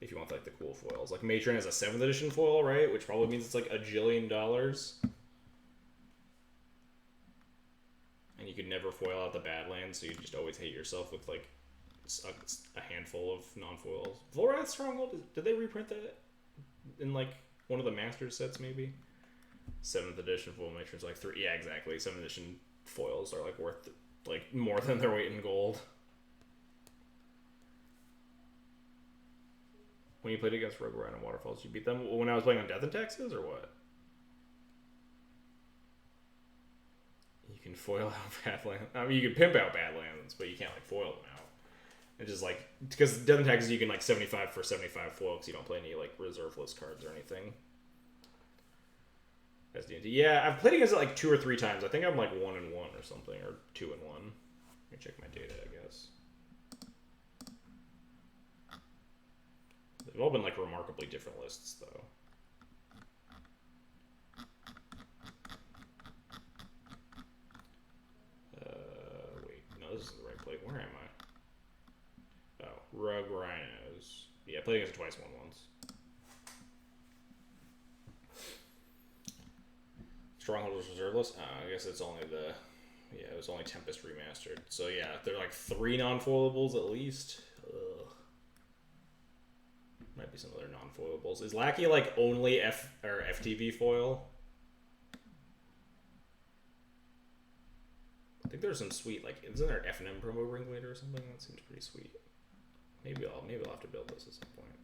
If you want like the cool foils. Like Matron has a 7th edition foil, right? Which probably means it's like $1 jillion. And you could never foil out the Badlands, so you just always hate yourself with like a handful of non-foils. Volrath Stronghold, did they reprint that in like one of the Masters sets maybe? 7th edition foil Matrons like 3. Yeah, exactly. 7th edition foils are like worth like more than their weight in gold. When you played against Rogue Rhino and Waterfalls, you beat them when I was playing on Death and Taxes, or what? You can foil out Badlands. I mean, you can pimp out Badlands, but you can't like foil them out. It's just like, because Death and Taxes you can like 75 for 75 foil because you don't play any like reserve list cards or anything. That's D&D. Yeah, I've played against it like 2 or 3 times. I think I'm like 1-1 or something, or 2-1. Let me check my data, I guess. They've all been like remarkably different lists, though. Wait, no, this isn't the right play. Where am I? Oh, Rogue Rhinos. Yeah, I played against it twice, won once. Stronghold was reserveless. I guess it's only the... Yeah, it was only Tempest remastered. So yeah, they're like 3 non-foilables at least. Ugh. Might be some other non-foilables. Is Lackey like only FTV foil? I think there's some sweet, like, isn't there FNM promo ringleader or something? That seems pretty sweet. Maybe I'll have to build this at some point.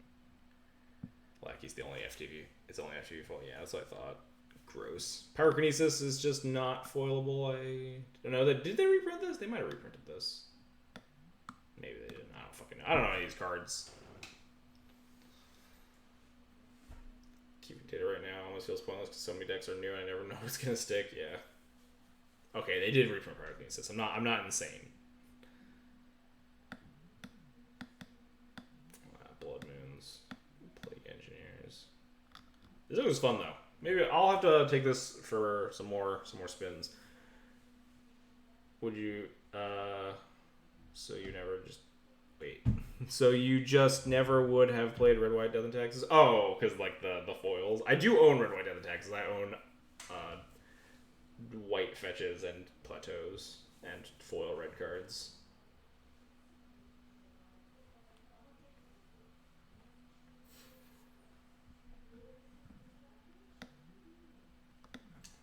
Lackey's the only FTV. It's only FTV foil. Yeah, that's what I thought. Gross. Pyrokinesis is just not foilable. I don't know. Did they reprint this? They might have reprinted this. Maybe they didn't. I don't fucking know. I don't know any of these cards. Keeping data right now almost feels pointless because so many decks are new and I never know what's gonna stick. Yeah. Okay, they did reprint Pyrokinesis. I'm not insane. Blood Moons. Plague Engineers. This was fun though. Maybe I'll have to take this for some more spins. Would you so you never just wait. So you just never would have played Red White Death and Taxes? Oh, because like the foils. I do own Red White Death and Taxes. I own white fetches and plateaus and foil red cards.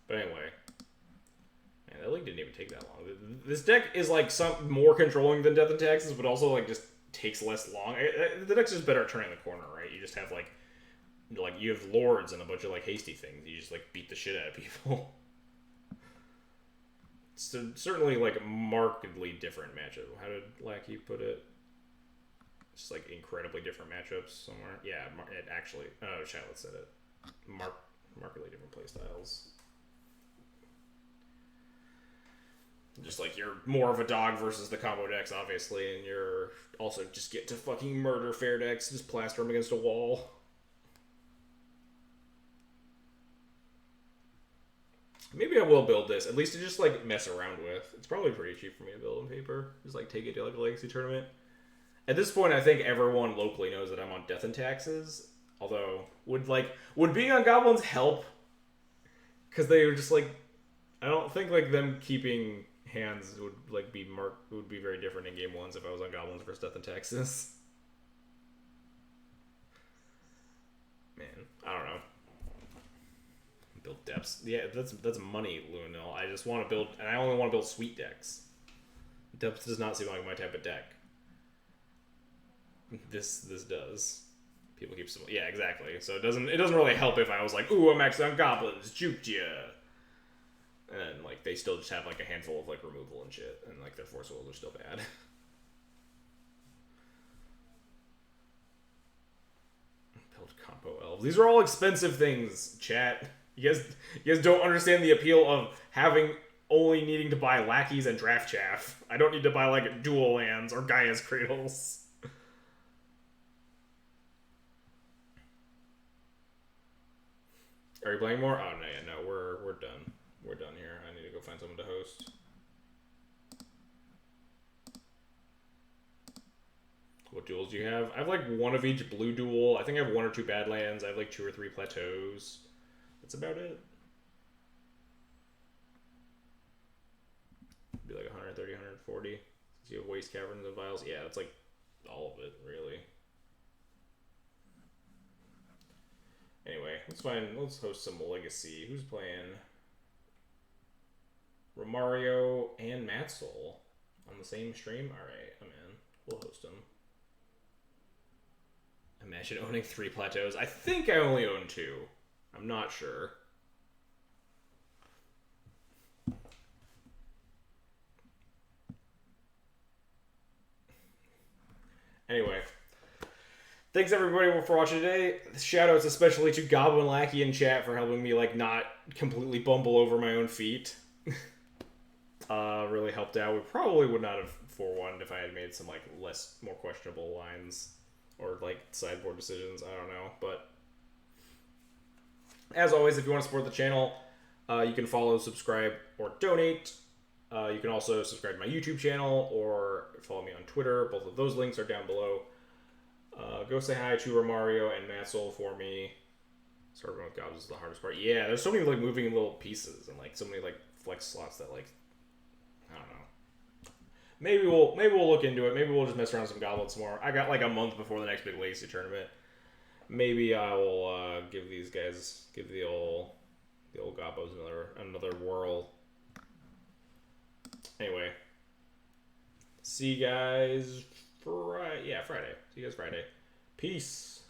But anyway, man, that league didn't even take that long. This deck is like some more controlling than Death and Taxes, but also like just takes less long. The deck's just better at turning the corner, right? You just have like you have lords and a bunch of like hasty things. You just like beat the shit out of people. It's certainly like a markedly different matchup. How did Lackey put it? Just like incredibly different matchups somewhere. Yeah, it actually. Oh, Charlotte said it. Markedly different playstyles. Just like you're more of a dog versus the combo decks, obviously, and you're also just get to fucking murder fair decks, just plaster them against a wall. Maybe I will build this, at least to just like mess around with. It's probably pretty cheap for me to build on paper. Just like take it to like a legacy tournament. At this point, I think everyone locally knows that I'm on Death and Taxes. Although, would being on Goblins help? Because they were just like, I don't think like them keeping hands would like would be very different in game 1s if I was on Goblins versus Death and Taxes. Man, I don't know. Build depths. Yeah, that's money, Lunel. I just want to build, and I only want to build sweet decks. Depth does not seem like my type of deck. This does. People keep some. Yeah, exactly. So it doesn't really help if I was like, ooh, I'm maxed on Goblins, juked ya. And then, like, they still just have, like, a handful of, like, removal and shit. And, like, their force rolls are still bad. Build combo Elves. These are all expensive things, chat. You guys don't understand the appeal of having only needing to buy lackeys and draft chaff. I don't need to buy like dual lands or Gaia's Cradles. Are you playing more? Oh no, yeah, no, we're done. We're done here. I need to go find someone to host. What duels do you have? I have like one of each blue duel. I think I have 1 or 2 Badlands. I have like 2 or 3 plateaus. That's about it. Be like 130, 140. So you have Waste Caverns and Vials. Yeah, that's like all of it, really. Anyway, let's host some Legacy. Who's playing? Romario and Matzel on the same stream? Alright, I'm in. We'll host them. Imagine owning 3 plateaus. I think I only own 2. I'm not sure. Anyway. Thanks everybody for watching today. Shoutouts especially to Goblin Lackey in chat for helping me like not completely bumble over my own feet. Really helped out. We probably would not have 4-1'd if I had made some like more questionable lines or like sideboard decisions. I don't know, but as always, if you want to support the channel, you can follow, subscribe, or donate. You can also subscribe to my YouTube channel or follow me on Twitter. Both of those links are down below. Go say hi to Romario and Matzel for me. Starting with Goblins is the hardest part. Yeah, there's so many like moving little pieces and like so many like flex slots that like I don't know. Maybe we'll look into it. Maybe we'll just mess around with some Goblins more. I got like a month before the next big Legacy tournament. Maybe I will give the old Gobbos another whirl. Anyway, see you guys Friday. See you guys Friday. Peace.